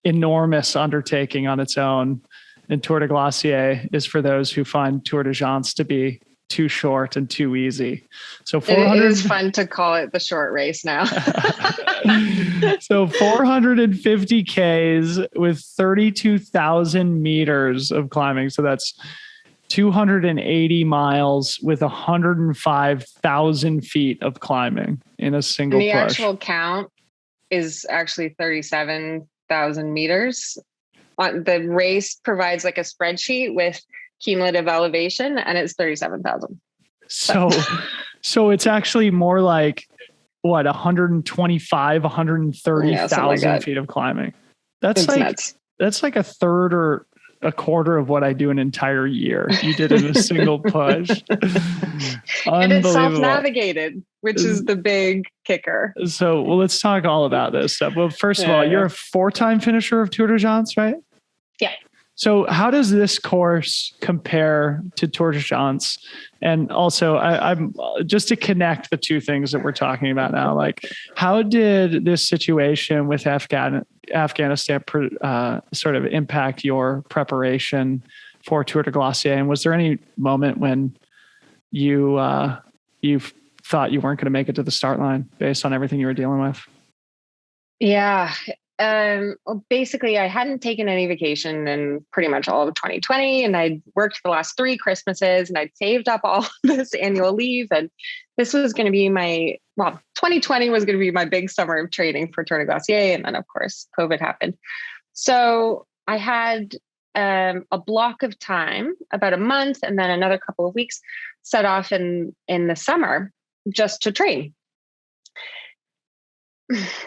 enormous undertaking on its own. And Tour de Glaciers is for those who find Tour de Jance to be too short and too easy. So 400 it is fun to call it the short race now. So 450 Ks with 32,000 meters of climbing. So that's 280 miles with 105,000 feet of climbing in a single push. The actual count is actually 37,000 meters. The race provides like a spreadsheet with cumulative elevation, and it's 37,000. So it's actually more like what, 130,000 feet of climbing. That's nuts. That's like a third or a quarter of what I do an entire year. You did it in a single push. And it's self-navigated, which is the big kicker. So, well, let's talk all about this stuff. Well, first of all, you're a 4-time finisher of Tour de Jance, right? Yeah. So how does this course compare to Tour de Jance? And also, I'm just to connect the two things that we're talking about now, like how did this situation with Afghanistan sort of impact your preparation for Tour de Glaciers? And was there any moment when you thought you weren't going to make it to the start line based on everything you were dealing with? Yeah. Well, basically I hadn't taken any vacation in pretty much all of 2020, and I'd worked the last 3 Christmases, and I'd saved up all this annual leave. And this was going to be 2020 was going to be my big summer of training for Tour de Glaciers. And then of course, COVID happened. So I had a block of time, about a month, and then another couple of weeks set off in the summer just to train.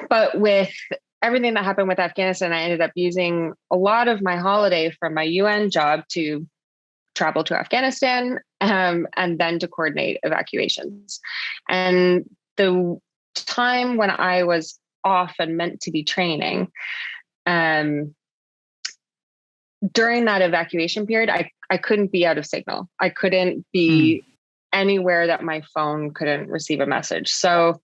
But with everything that happened with Afghanistan, I ended up using a lot of my holiday from my UN job to travel to Afghanistan, and then to coordinate evacuations. And the time when I was off and meant to be training, during that evacuation period, I couldn't be out of signal. I couldn't be anywhere that my phone couldn't receive a message. So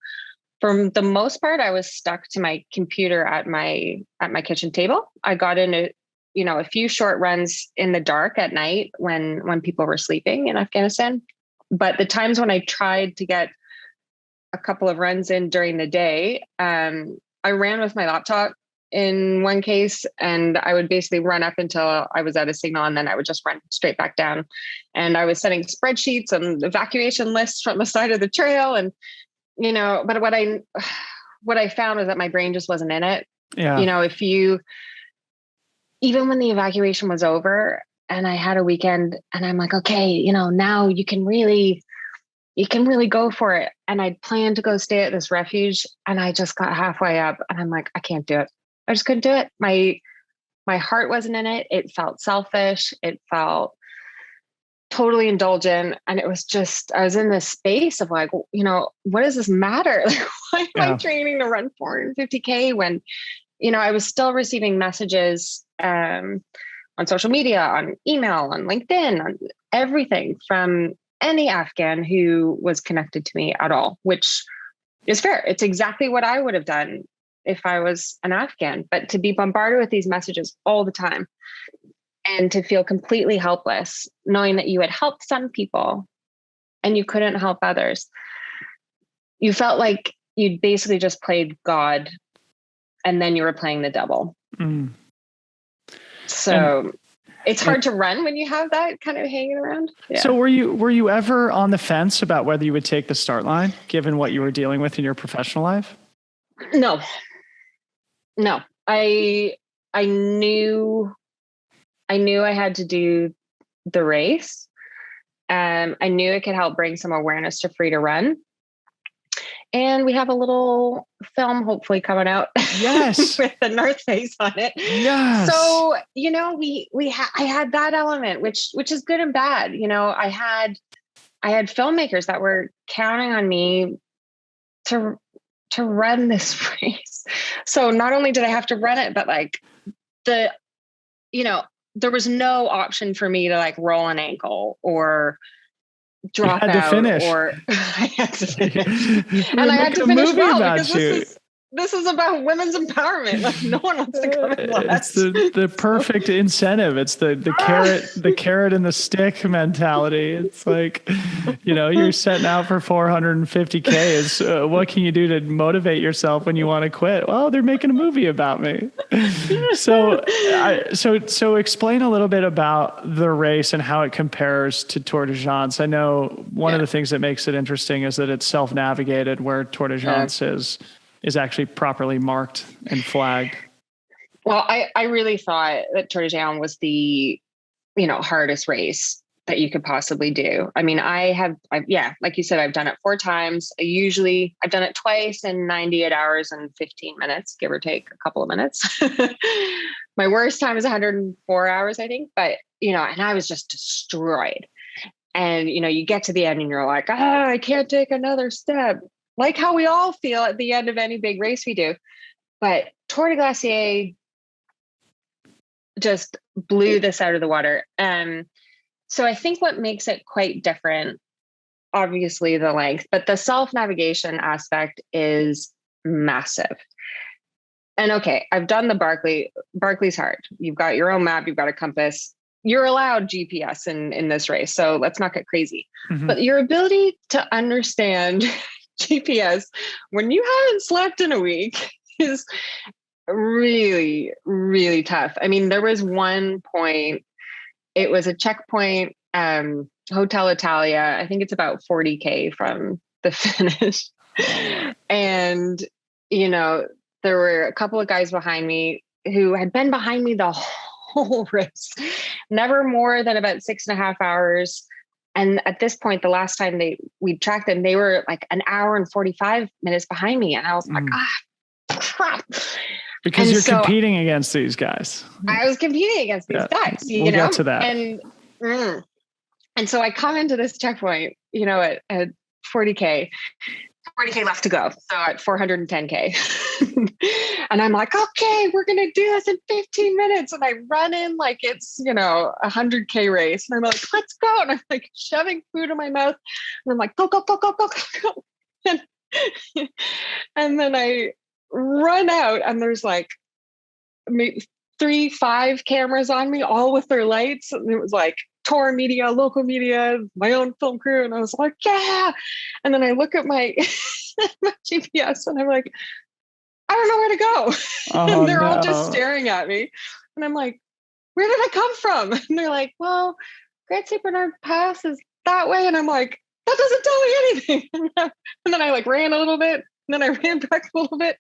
for the most part, I was stuck to my computer at my kitchen table. I got in a few short runs in the dark at night when people were sleeping in Afghanistan. But the times when I tried to get a couple of runs in during the day, I ran with my laptop in one case, and I would basically run up until I was out of signal, and then I would just run straight back down. And I was sending spreadsheets and evacuation lists from the side of the trail, and but what I found was that my brain just wasn't in it. Yeah. Even when the evacuation was over and I had a weekend and I'm like, okay, now you can really go for it. And I'd planned to go stay at this refuge, and I just got halfway up and I'm like, I can't do it. I just couldn't do it. My heart wasn't in it. It felt selfish. It felt totally indulgent. And it was just, I was in this space of like, what does this matter? Like, why am I training to run 450K when, I was still receiving messages on social media, on email, on LinkedIn, on everything from any Afghan who was connected to me at all, which is fair. It's exactly what I would have done if I was an Afghan. But to be bombarded with these messages all the time, and to feel completely helpless, knowing that you had helped some people and you couldn't help others. You felt like you'd basically just played God, and then you were playing the devil. So it's hard to run when you have that kind of hanging around. Yeah. So were you ever on the fence about whether you would take the start line, given what you were dealing with in your professional life? No. I knew I had to do the race. I knew it could help bring some awareness to Free to Run. And we have a little film hopefully coming out. Yes. With the North Face on it. Yes. So, I had that element, which is good and bad. I had filmmakers that were counting on me to run this race. So not only did I have to run it, but like there was no option for me to like roll an ankle or drop had to out finish. or I had to finish. And I had to finish well because you. this is about women's empowerment. Like no one wants to come in last. It's the perfect incentive. It's the carrot and the stick mentality. It's like, you're setting out for 450K. Is what can you do to motivate yourself when you want to quit? Well, they're making a movie about me. So explain a little bit about the race and how it compares to Tour de France. I know one of the things that makes it interesting is that it's self-navigated, where Tour de France is actually properly marked and flagged. Well, I really thought that Tour de France was the, hardest race that you could possibly do. I mean, I've like you said, I've done it 4 times. I've done it twice in 98 hours and 15 minutes, give or take a couple of minutes. My worst time is 104 hours, I think. But, and I was just destroyed. And, you get to the end and you're like, I can't take another step. Like how we all feel at the end of any big race we do. But Tour de Glaciers just blew this out of the water. So I think what makes it quite different, obviously the length, but the self-navigation aspect is massive. And okay, I've done the Barkley. Barkley's hard. You've got your own map, you've got a compass. You're allowed GPS in this race, so let's not get crazy. Mm-hmm. But your ability to understand GPS when you haven't slept in a week is really, really tough. I mean, there was one point, it was a checkpoint, Hotel Italia. I think it's about 40K from the finish. And, there were a couple of guys behind me who had been behind me the whole race, never more than about 6.5 hours. And at this point, the last time we tracked them, they were like an hour and 45 minutes behind me. And I was like, crap. Because you're competing against these guys. I was competing against these guys, we'll get to that. And so I come into this checkpoint, at 40K left to go. So at 410K. And I'm like, okay, we're going to do this in 15 minutes. And I run in like it's, 100K race. And I'm like, let's go. And I'm like shoving food in my mouth. And I'm like, go, go, go, go, go, go, go. And then I run out and there's like maybe 3-5 cameras on me, all with their lights. And it was like tour media, local media, my own film crew. And I was like, yeah. And then I look at my, my GPS and I'm like, I don't know where to go. Oh, and they're all just staring at me. And I'm like, where did I come from? And they're like, well, Great St. Bernard Pass is that way. And I'm like, that doesn't tell me anything. And then I like ran a little bit. And then I ran back a little bit.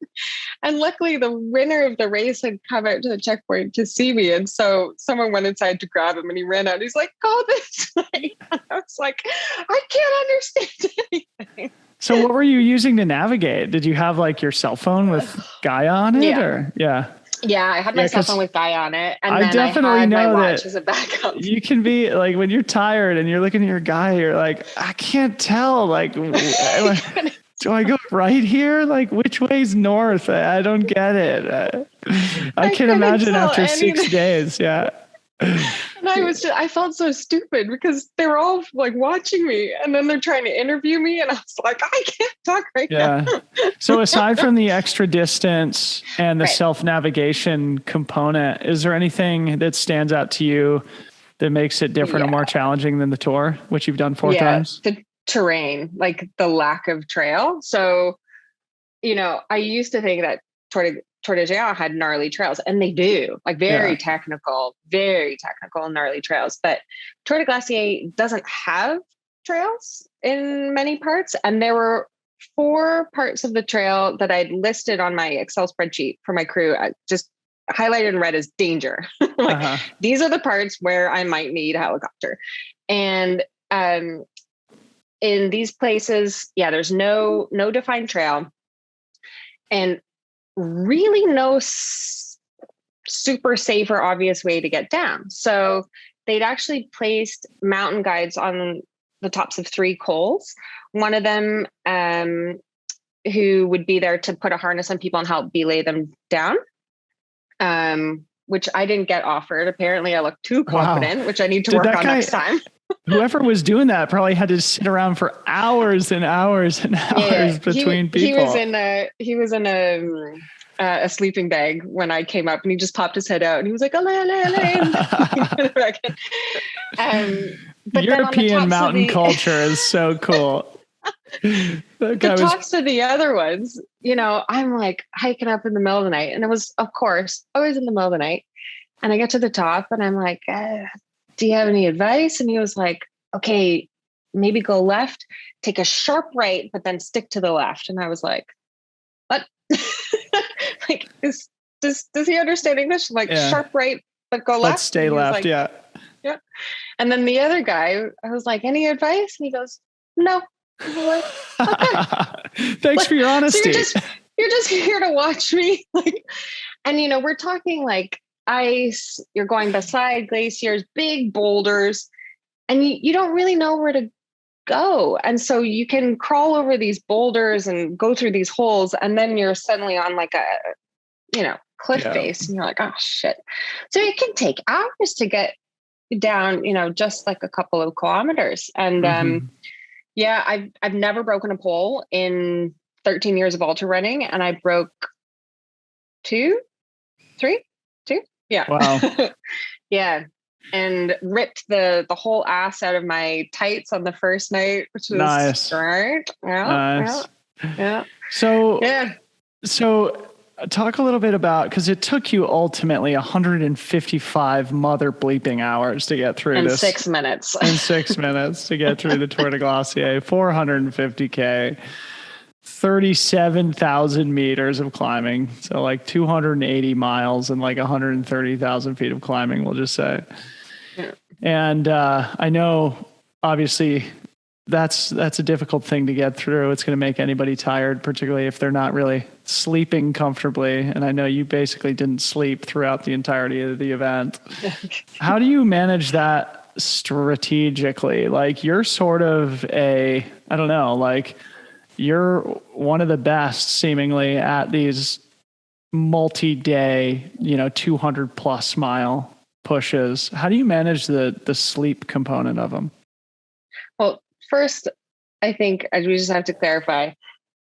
And luckily the winner of the race had come out to the checkpoint to see me. And so someone went inside to grab him and he ran out. He's like, go this way. And I was like, I can't understand anything. So what were you using to navigate? Did you have like your cell phone with Gaia on it? Yeah, I had my cell phone with Gaia on it. And then definitely I had know my watch that as a backup. You can be like, when you're tired and you're looking at your Gaia, you're like, I can't tell. Like, do I go right here? Like, which way's north? I don't get it. I can imagine after 6 days. Yeah. And I felt so stupid because they were all like watching me and then they're trying to interview me. And I was like, I can't talk right now. So aside from the extra distance and the self-navigation component, is there anything that stands out to you that makes it different or more challenging than the tour, which you've done 4 times? The terrain, like the lack of trail. So, I used to think that Tour de France had gnarly trails, and they do, like very technical, gnarly trails. But Tour de Glaciers doesn't have trails in many parts. And there were 4 parts of the trail that I'd listed on my Excel spreadsheet for my crew, just highlighted in red as danger. These are the parts where I might need a helicopter. And in these places, there's no defined trail and really no super safe or obvious way to get down. So they'd actually placed mountain guides on the tops of 3 cols. One of them who would be there to put a harness on people and help belay them down, which I didn't get offered. Apparently I looked too confident, which I need to work on next time. Whoever was doing that probably had to sit around for hours and hours and hours between people. He was in a sleeping bag when I came up, and he just popped his head out and he was like, Elaine. But European mountain culture is so cool. The tops of the other ones, I'm like hiking up in the middle of the night, and it was, of course, always in the middle of the night. And I get to the top and I'm like, do you have any advice? And he was like, okay, maybe go left, take a sharp right, but then stick to the left. And I was like, what? Like, does he understand English? Like, sharp right, but go left. Let's stay left. Like, yeah. And then the other guy, I was like, any advice? And he goes, no. Like, okay. Thanks for your honesty. So you're just here to watch me. Like, and we're talking like ice, you're going beside glaciers, big boulders, and you don't really know where to go. And so you can crawl over these boulders and go through these holes, and then you're suddenly on like a, cliff face, and you're like, oh shit. So it can take hours to get down, just like a couple of kilometers. And I've never broken a pole in 13 years of ultra running, and I broke 2. Yeah. Wow. Yeah. And ripped the whole ass out of my tights on the first night, which was nice. Right. Yeah. Nice. Yeah. So talk a little bit about, because it took you ultimately 155 mother bleeping hours to get through this. 6 minutes. In 6 minutes to get through the Tour de Glaciers, 450K. 37,000 meters of climbing. So like 280 miles and like 130,000 feet of climbing, we'll just say. Yeah. And I know obviously that's a difficult thing to get through. It's going to make anybody tired, particularly if they're not really sleeping comfortably. And I know you basically didn't sleep throughout the entirety of the event. How do you manage that strategically? Like, you're sort of you're one of the best seemingly at these multi-day, 200 plus mile pushes. How do you manage the sleep component of them? Well, first, I think we just have to clarify,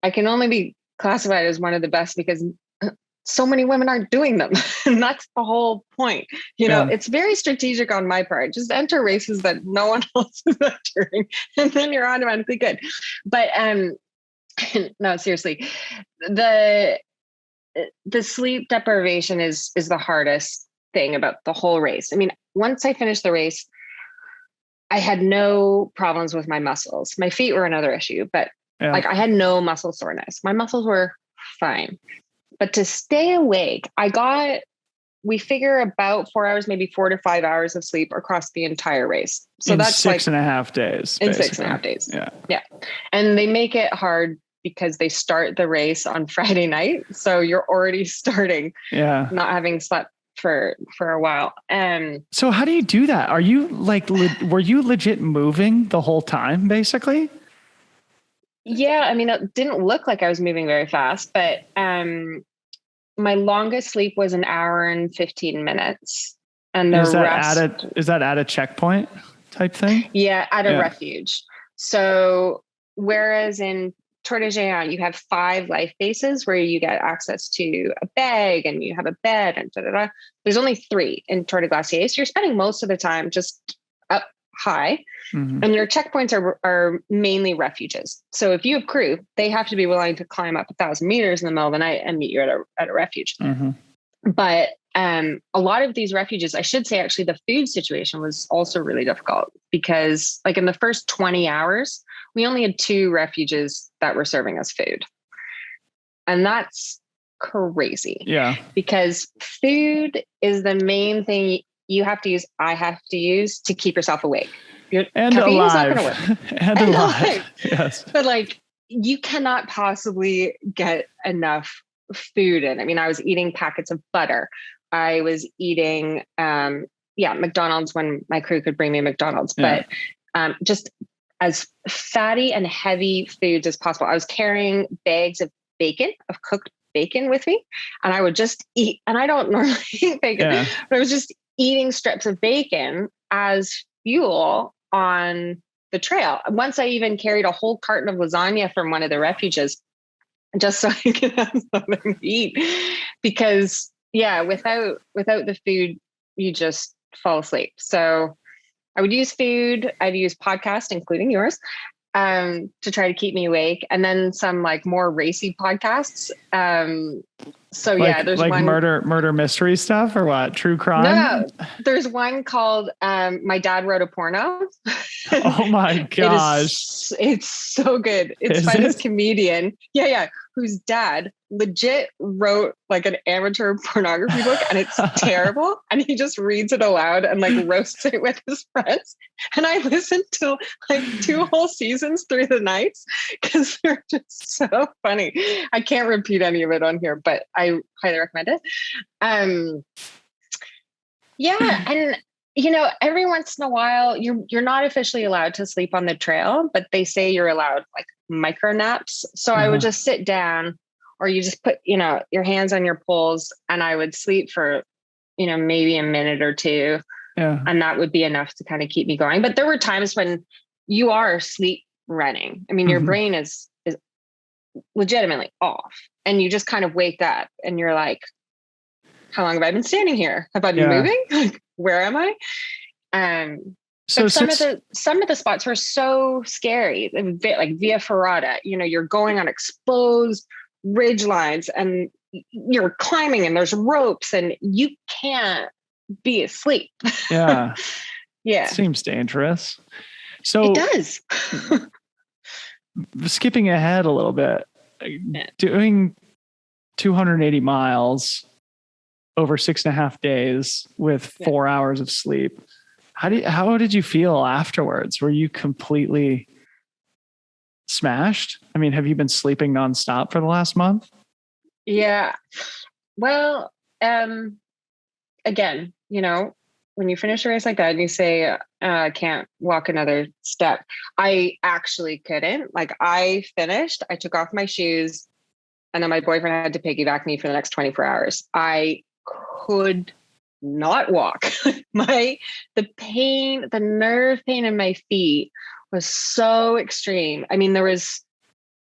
I can only be classified as one of the best because so many women aren't doing them. And that's the whole point. It's very strategic on my part. Just enter races that no one else is entering, and then you're automatically good. But, no, seriously, the sleep deprivation is the hardest thing about the whole race. I mean, once I finished the race, I had no problems with my muscles. My feet were another issue, but I had no muscle soreness. My muscles were fine. But to stay awake, we figure about 4 hours, maybe 4 to 5 hours of sleep across the entire race. So that's 6.5 days. In 6.5 days. Yeah. And they make it hard because they start the race on Friday night. So you're already starting not having slept for a while. So how do you do that? Are you were you legit moving the whole time basically? Yeah. I mean, it didn't look like I was moving very fast, but my longest sleep was 1 hour and 15 minutes. And the rest... Is that at a checkpoint type thing? Yeah, at a refuge. So whereas in Tour de Géant, you have 5 life bases where you get access to a bag and you have a bed and da-da-da. There's only 3 in Tour de Glaciers. So you're spending most of the time just up high. Mm-hmm. And your checkpoints are mainly refuges. So if you have crew, they have to be willing to climb up 1,000 meters in the middle of the night and meet you at a refuge. Mm-hmm. But a lot of these refuges, I should say, actually, the food situation was also really difficult because like in the first 20 hours, we only had 2 refuges that were serving us food. And that's crazy. Yeah. Because food is the main thing I have to use to keep yourself awake. And alive. And alive. Yes. But you cannot possibly get enough food in. I mean, I was eating packets of butter. I was eating, McDonald's when my crew could bring me McDonald's, but just as fatty and heavy foods as possible. I was carrying bags of cooked bacon with me, and I would just eat, and I don't normally eat bacon, but I was just eating strips of bacon as fuel on the trail. Once I even carried a whole carton of lasagna from one of the refuges just so I could have something to eat. Because without the food, you just fall asleep. So I would use food. I'd use podcasts, including yours, to try to keep me awake, and then some like more racy podcasts. There's like one murder mystery stuff or what? True crime? No, there's one called My Dad Wrote a Porno. Oh my gosh. It's so good. It's by this comedian. Yeah. Whose dad legit wrote like an amateur pornography book, and it's terrible. And he just reads it aloud and like roasts it with his friends. And I listened to like 2 whole seasons through the nights because they're just so funny. I can't repeat any of it on here, but I highly recommend it. And every once in a while, you're not officially allowed to sleep on the trail, but they say you're allowed like micro naps. So I would just sit down, or you just put, your hands on your poles, and I would sleep for, maybe a minute or two. Yeah. And that would be enough to kind of keep me going. But there were times when you are sleep running. I mean, your brain is legitimately off, and you just kind of wake up and you're like, how long have I been standing here? Have I been moving? Like, where am I? So some of the spots were so scary, like Via Ferrata. You're going on exposed ridge lines, and you're climbing, and there's ropes, and you can't be asleep. Yeah, yeah, seems dangerous. So it does. Skipping ahead a little bit, doing 280 miles over 6.5 days with 4 hours of sleep. How did you feel afterwards? Were you completely smashed? I mean, have you been sleeping nonstop for the last month? Yeah. Well, again, when you finish a race like that and you say, I can't walk another step, I actually couldn't. Like, I finished, I took off my shoes, and then my boyfriend had to piggyback me for the next 24 hours. I could not walk. The nerve pain in my feet was so extreme. I mean,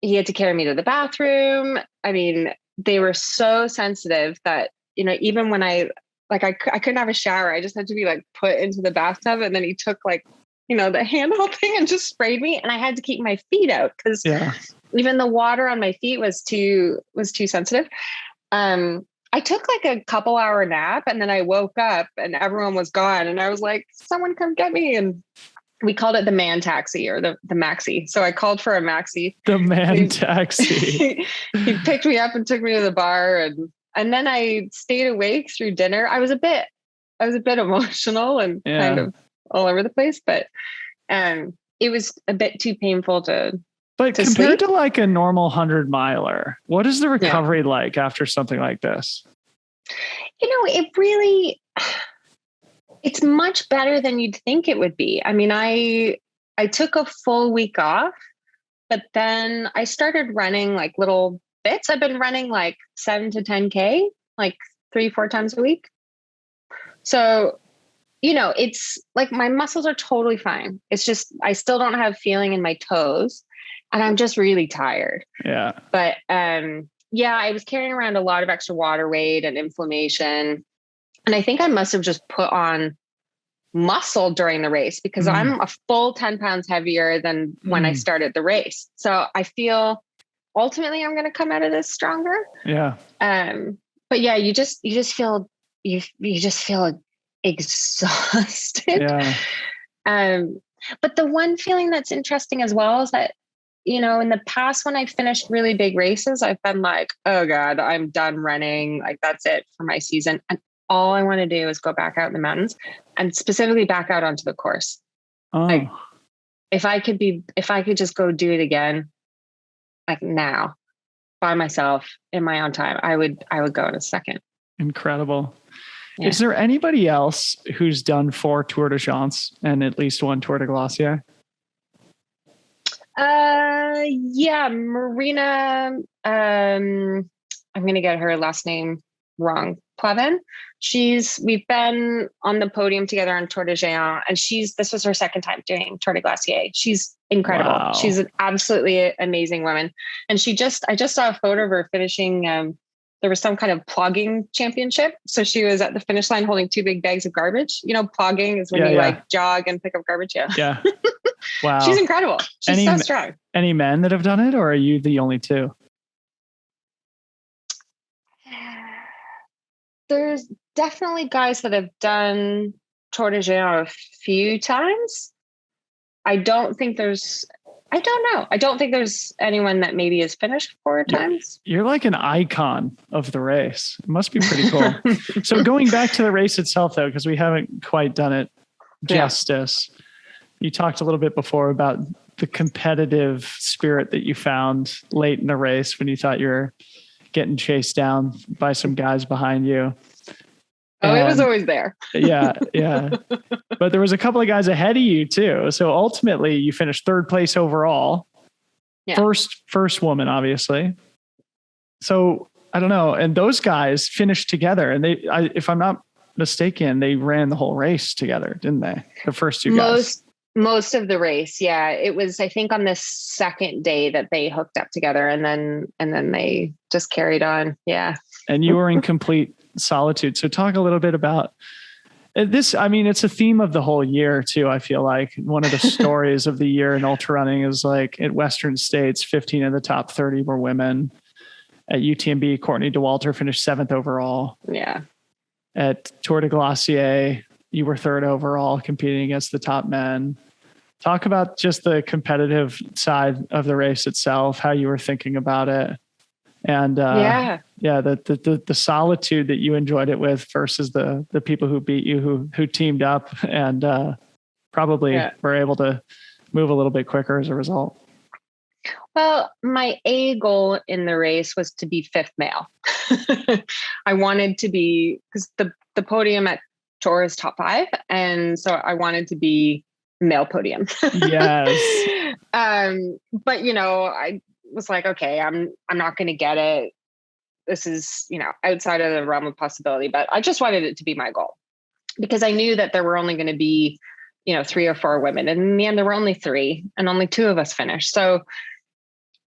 he had to carry me to the bathroom. I mean, they were so sensitive that, even when I couldn't have a shower, I just had to be like put into the bathtub. And then he took like, the handheld thing and just sprayed me. And I had to keep my feet out because even the water on my feet was too sensitive. I took like a couple hour nap, and then I woke up and everyone was gone. And I was like, someone come get me. And we called it the man taxi, or the maxi. So I called for a maxi. The man taxi. He picked me up and took me to the bar. And then I stayed awake through dinner. I was a bit emotional and kind of all over the place, but it was a bit too painful to But to compared sleep. to like a normal 100 miler, what is the recovery like after something like this? It's much better than you'd think it would be. I mean, I took a full week off, but then I started running like little bits. I've been running like 7 to 10K, like 3-4 times a week. So, it's like my muscles are totally fine. It's just, I still don't have feeling in my toes, and I'm just really tired. Yeah. But, I was carrying around a lot of extra water weight and inflammation. And I think I must have just put on muscle during the race because I'm a full 10 pounds heavier than when I started the race. So I feel ultimately I'm going to come out of this stronger. Yeah. But yeah, you just feel exhausted. Yeah. But the one feeling that's interesting as well is that, in the past, when I finished really big races, I've been like, oh God, I'm done running. Like, that's it for my season. And all I want to do is go back out in the mountains, and specifically back out onto the course. Oh. Like, if I could just go do it again, like now, by myself in my own time, I would go in a second. Incredible. Yeah. Is there anybody else who's done 4 Tour de Chance and at least 1 Tour de Glacier? Yeah, Marina. I'm going to get her last name wrong. Plavin. We've been on the podium together on Tour de Géant, and this was her second time doing Tour de Glaciers. She's incredible. Wow. She's an absolutely amazing woman. And I just saw a photo of her finishing, there was some kind of plogging championship. So she was at the finish line holding 2 big bags of garbage. You know, plogging is when you like jog and pick up garbage. Yeah. Yeah. Wow. She's incredible. She's so strong. Any men that have done it, or are you the only two? There's definitely guys that have done Tour de Géant a few times. I don't know. I don't think there's anyone that maybe has finished 4 times. You're like an icon of the race. It must be pretty cool. So going back to the race itself, though, because we haven't quite done it justice. Yeah. You talked a little bit before about the competitive spirit that you found late in the race when you thought you were getting chased down by some guys behind you. Oh, it was always there. Yeah. But there was a couple of guys ahead of you too. So ultimately you finished 3rd place overall. Yeah. First woman, obviously. So I don't know. And those guys finished together, and if I'm not mistaken, they ran the whole race together, didn't they? The first 2 guys. Most of the race. Yeah. It was, I think, on the second day that they hooked up together, and then they just carried on. Yeah. And you were in complete solitude. So talk a little bit about this. I mean, it's a theme of the whole year too. I feel like one of the stories of the year in ultra running is like at Western States, 15 of the top 30 were women. At UTMB, Courtney Dauwalter finished 7th overall. Yeah. At Tour de Glaciers, you were 3rd overall, competing against the top men. Talk about just the competitive side of the race itself, how you were thinking about it. And the solitude that you enjoyed it with versus the people who beat you, who teamed up and probably were able to move a little bit quicker as a result. Well, my A goal in the race was to be 5th male. I wanted to be, because the podium at Tour is top 5, and so I wanted to be male podium. Yes. But I was like, okay, I'm not going to get it. This is, outside of the realm of possibility, but I just wanted it to be my goal, because I knew that there were only going to be, 3 or 4 women. And in the end, there were only 3, and only 2 of us finished. So,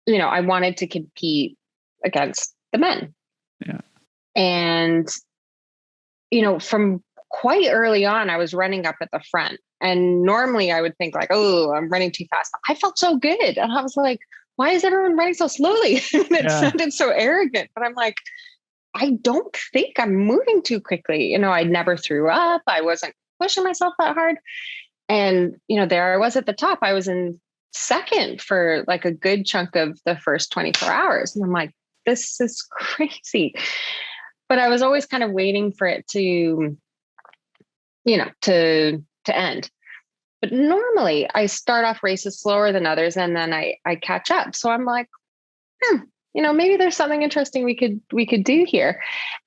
I wanted to compete against the men. Yeah. And, from quite early on, I was running up at the front, and normally I would think like, oh, I'm running too fast. I felt so good. And I was like, why is everyone running so slowly? It sounded so arrogant, but I'm like, I don't think I'm moving too quickly. I never threw up. I wasn't pushing myself that hard. And, there I was at the top. I was in 2nd for like a good chunk of the first 24 hours. And I'm like, this is crazy. But I was always kind of waiting for it to, to end. But normally I start off races slower than others, and then I catch up. So I'm like, maybe there's something interesting we could do here.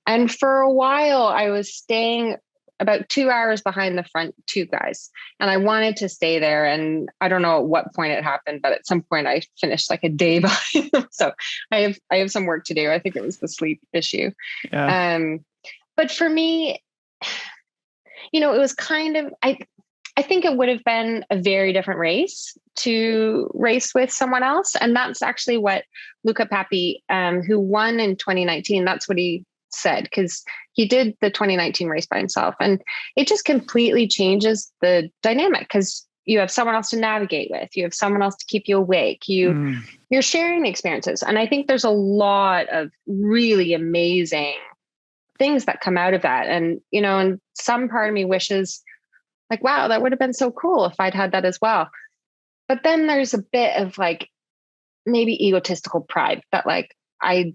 And for a while I was staying about 2 hours behind the front 2 guys, and I wanted to stay there. And I don't know at what point it happened, but at some point I finished like a day behind them. So I have some work to do. I think it was the sleep issue. Yeah. But for me, it was kind of, I think it would have been a very different race to race with someone else. And that's actually what Luca Papi, who won in 2019, that's what he said, because he did the 2019 race by himself. And it just completely changes the dynamic, because you have someone else to navigate with, you have someone else to keep you awake, you're sharing the experiences. And I think there's a lot of really amazing things that come out of that. And, and some part of me wishes like, wow, that would have been so cool if I'd had that as well. But then there's a bit of like maybe egotistical pride that like, I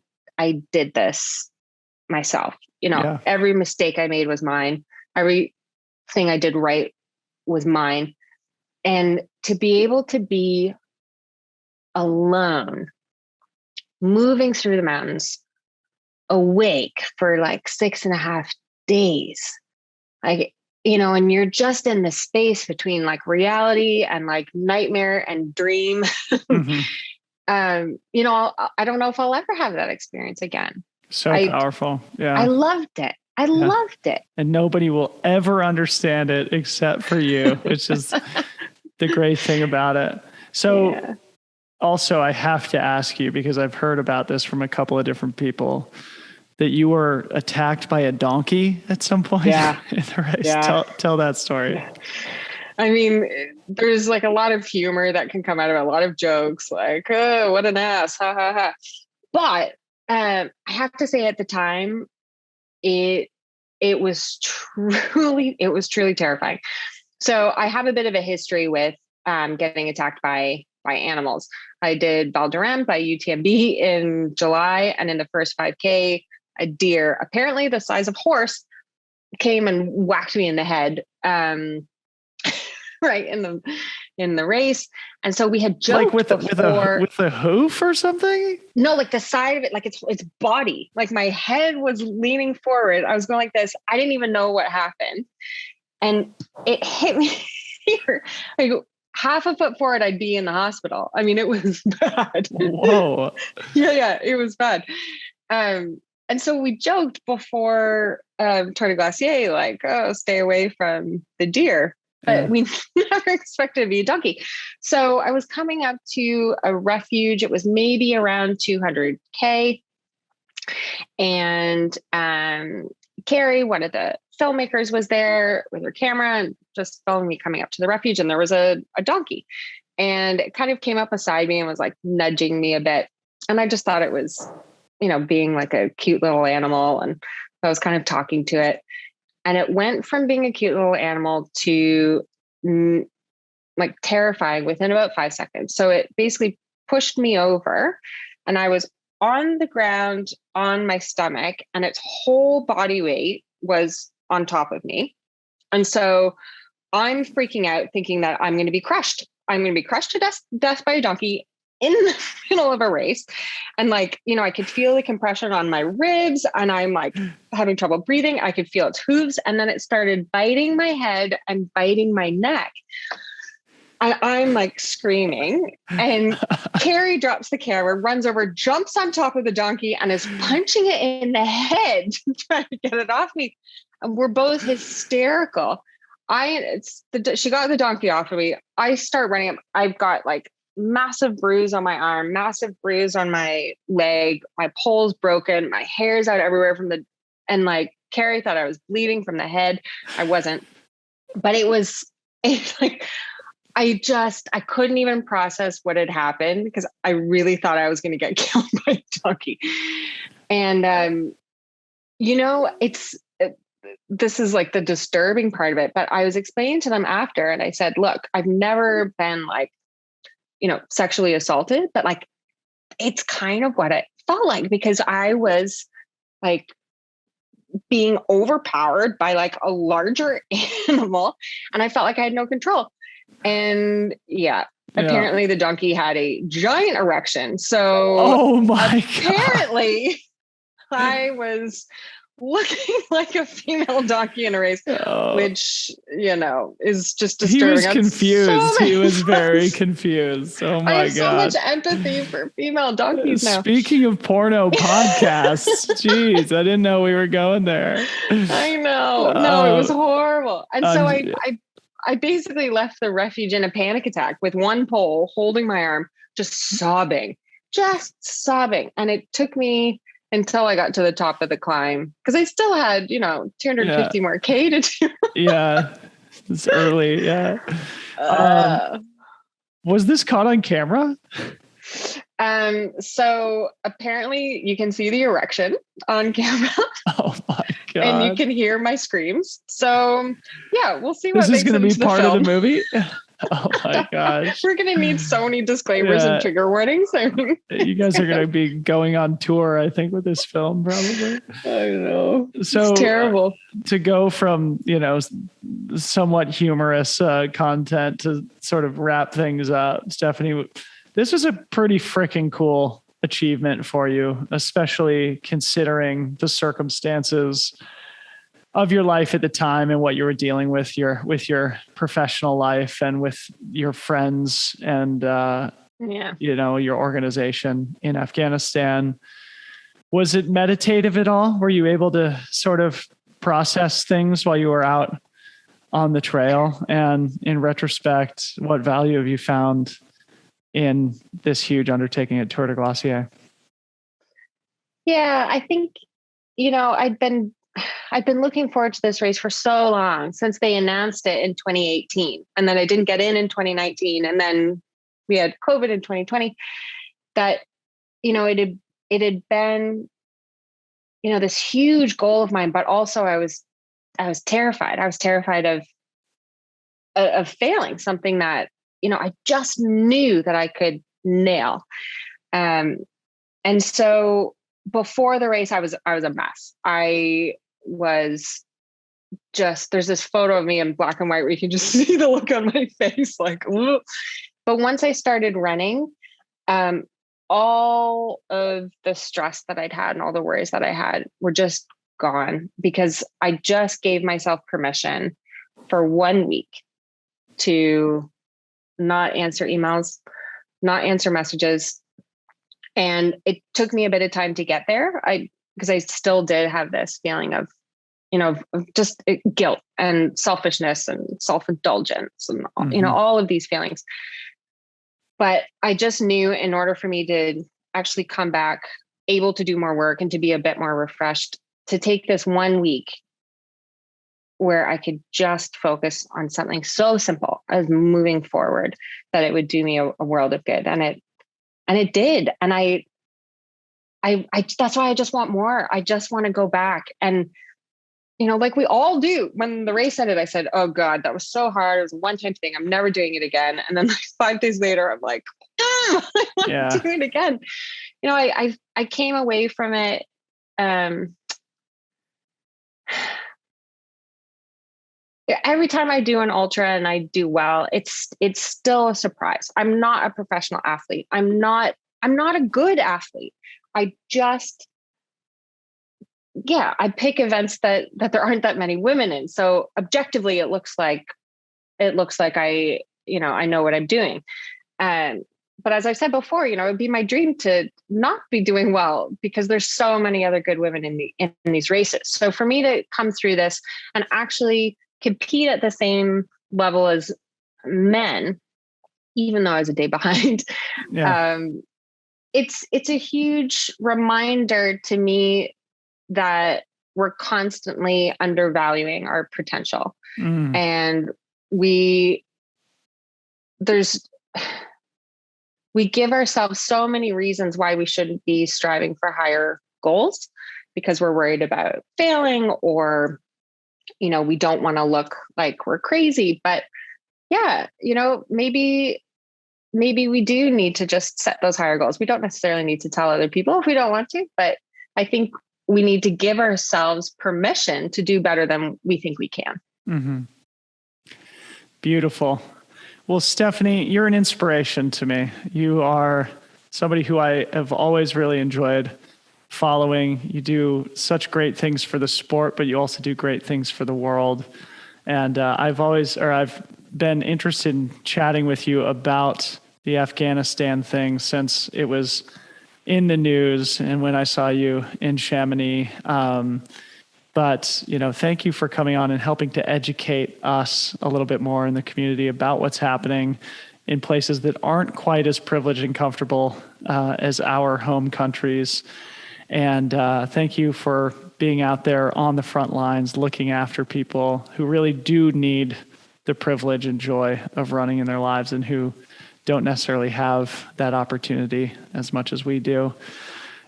did this myself, Every mistake I made was mine. Everything I did right was mine. And to be able to be alone, moving through the mountains, awake for like 6.5 days, like, and you're just in the space between like reality and like nightmare and dream. Mm-hmm. I don't know if I'll ever have that experience again. So powerful. Yeah. I loved it. I loved it. And nobody will ever understand it except for you, which is the great thing about it. So also I have to ask you, because I've heard about this from a couple of different people, that you were attacked by a donkey at some point in the race. Yeah. Tell that story. Yeah. I mean, there's like a lot of humor that can come out of it, a lot of jokes like, oh, what an ass, ha ha ha. But I have to say at the time, it was truly terrifying. So I have a bit of a history with getting attacked by animals. I did Val d'Orem by UTMB in July, and in the first 5K, a deer, apparently the size of horse, came and whacked me in the head, right in the race. And so we had joked with a hoof or something. No, like the side of it, like its body. Like my head was leaning forward. I was going like this. I didn't even know what happened, and it hit me here. Like half a foot forward, I'd be in the hospital. I mean, it was bad. Whoa. Yeah, it was bad. And so we joked before Tour de Glaciers, like, oh, stay away from the deer. But we never expected to be a donkey. So I was coming up to a refuge. It was maybe around 200K. And Carrie, one of the filmmakers, was there with her camera and just filming me coming up to the refuge. And there was a donkey. And it kind of came up beside me and was like nudging me a bit. And I just thought it was, being like a cute little animal. And I was kind of talking to it. And it went from being a cute little animal to like terrifying within about 5 seconds. So it basically pushed me over, and I was on the ground on my stomach, and its whole body weight was on top of me. And so I'm freaking out, thinking that I'm going to be crushed. I'm going to be crushed to death by a donkey in the middle of a race. And like, I could feel the compression on my ribs, and I'm like having trouble breathing. I could feel its hooves. And then it started biting my head and biting my neck. And I'm like screaming, and Carrie drops the camera, runs over, jumps on top of the donkey, and is punching it in the head to try to get it off me. And we're both hysterical. She got the donkey off of me. I start running up. I've got like massive bruise on my arm, massive bruise on my leg. My pole's broken. My hair's out everywhere and like Carrie thought I was bleeding from the head. I wasn't, but it's like, I couldn't even process what had happened, because I really thought I was going to get killed by a donkey. And, this is like the disturbing part of it, but I was explaining to them after, and I said, look, I've never been like, sexually assaulted, but like, it's kind of what it felt like, because I was like being overpowered by like a larger animal, and I felt like I had no control. And apparently the donkey had a giant erection. So oh my apparently God. I was looking like a female donkey in a race, which, is just disturbing. He was confused. He was very confused. Oh my God. I have so much empathy for female donkeys now. Speaking of porno podcasts, geez, I didn't know we were going there. I know. No, it was horrible. And so I basically left the refuge in a panic attack with one pole holding my arm, just sobbing. And it took me until I got to the top of the climb, because I still had, 250 more K to do. Yeah. It's early. Yeah. Was this caught on camera? So apparently you can see the erection on camera. Oh my God. And you can hear my screams. So yeah, we'll see what this is going to be part film. of the movie. Oh my gosh. We're going to need so many disclaimers and trigger warnings. You guys are going to be going on tour, I think, with this film, probably. I know. So it's terrible. To go from, somewhat humorous content to sort of wrap things up, Stephaie, this was a pretty freaking cool achievement for you, especially considering the circumstances of your life at the time and what you were dealing with your professional life and with your friends and, your organization in Afghanistan. Was it meditative at all? Were you able to sort of process things while you were out on the trail? And in retrospect, what value have you found in this huge undertaking at Tour de Glaciers? Yeah, I think, I've been looking forward to this race for so long, since they announced it in 2018. And then I didn't get in 2019. And then we had COVID in 2020, that, it had been, this huge goal of mine, but also I was terrified. I was terrified of failing something that, I just knew that I could nail. And so before the race, I was a mess. I was just, there's this photo of me in black and white where you can just see the look on my face, like, ooh. But once I started running, all of the stress that I'd had and all the worries that I had were just gone, because I just gave myself permission for 1 week to not answer emails, not answer messages. And it took me a bit of time to get there. Because I still did have this feeling of, of just guilt and selfishness and self-indulgence and, all of these feelings. But I just knew, in order for me to actually come back able to do more work and to be a bit more refreshed, to take this 1 week where I could just focus on something so simple as moving forward, that it would do me a world of good. And it did. And I that's why I just want more. I just want to go back. And, like we all do, when the race ended, I said, oh God, that was so hard. It was a one-time thing. I'm never doing it again. And then 5 days later, I'm like, I want to do it again. I came away from it. Every time I do an ultra and I do well, it's still a surprise. I'm not a professional athlete. I'm not a good athlete. I pick events that there aren't that many women in. So objectively, it looks like I know what I'm doing. But as I've said before, it would be my dream to not be doing well, because there's so many other good women in these races. So for me to come through this and actually compete at the same level as men, even though I was a day behind, it's a huge reminder to me that we're constantly undervaluing our potential. And we give ourselves so many reasons why we shouldn't be striving for higher goals, because we're worried about failing, or, we don't want to look like we're crazy. But maybe we do need to just set those higher goals. We don't necessarily need to tell other people if we don't want to, but I think we need to give ourselves permission to do better than we think we can. Mm-hmm. Beautiful. Well, Stephaie, you're an inspiration to me. You are somebody who I have always really enjoyed following. You do such great things for the sport, but you also do great things for the world. And I've been interested in chatting with you about the Afghanistan thing since it was in the news and when I saw you in Chamonix. But, thank you for coming on and helping to educate us a little bit more in the community about what's happening in places that aren't quite as privileged and comfortable as our home countries. And thank you for being out there on the front lines, looking after people who really do need the privilege and joy of running in their lives and who don't necessarily have that opportunity as much as we do.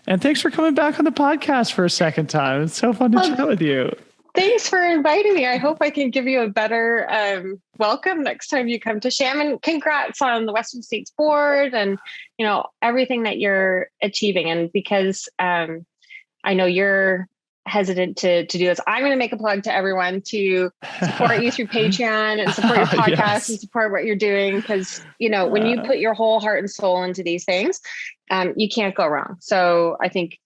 And thanks for coming back on the podcast for a second time. It's so fun to chat with you. Thanks for inviting me. I hope I can give you a better welcome next time you come to Chamonix. Congrats on the Western States Board and, everything that you're achieving. And because I know you're hesitant to do this, I'm going to make a plug to everyone to support you through Patreon and support your podcast yes. and support what you're doing. Because, when you put your whole heart and soul into these things, you can't go wrong. So I think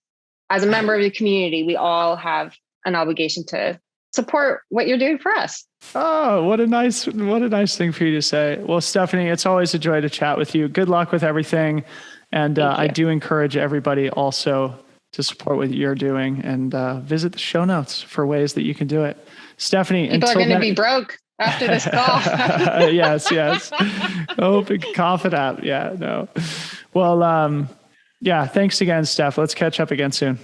as a member of the community, we all have an obligation to support what you're doing for us. Oh, what a nice thing for you to say. Well, Stephaie, it's always a joy to chat with you. Good luck with everything. And I do encourage everybody also to support what you're doing, and visit the show notes for ways that you can do it. Stephanie, people are going to be broke after this call. Yes. Oh, big confident. Yeah, no. Well, yeah, thanks again, Steph. Let's catch up again soon.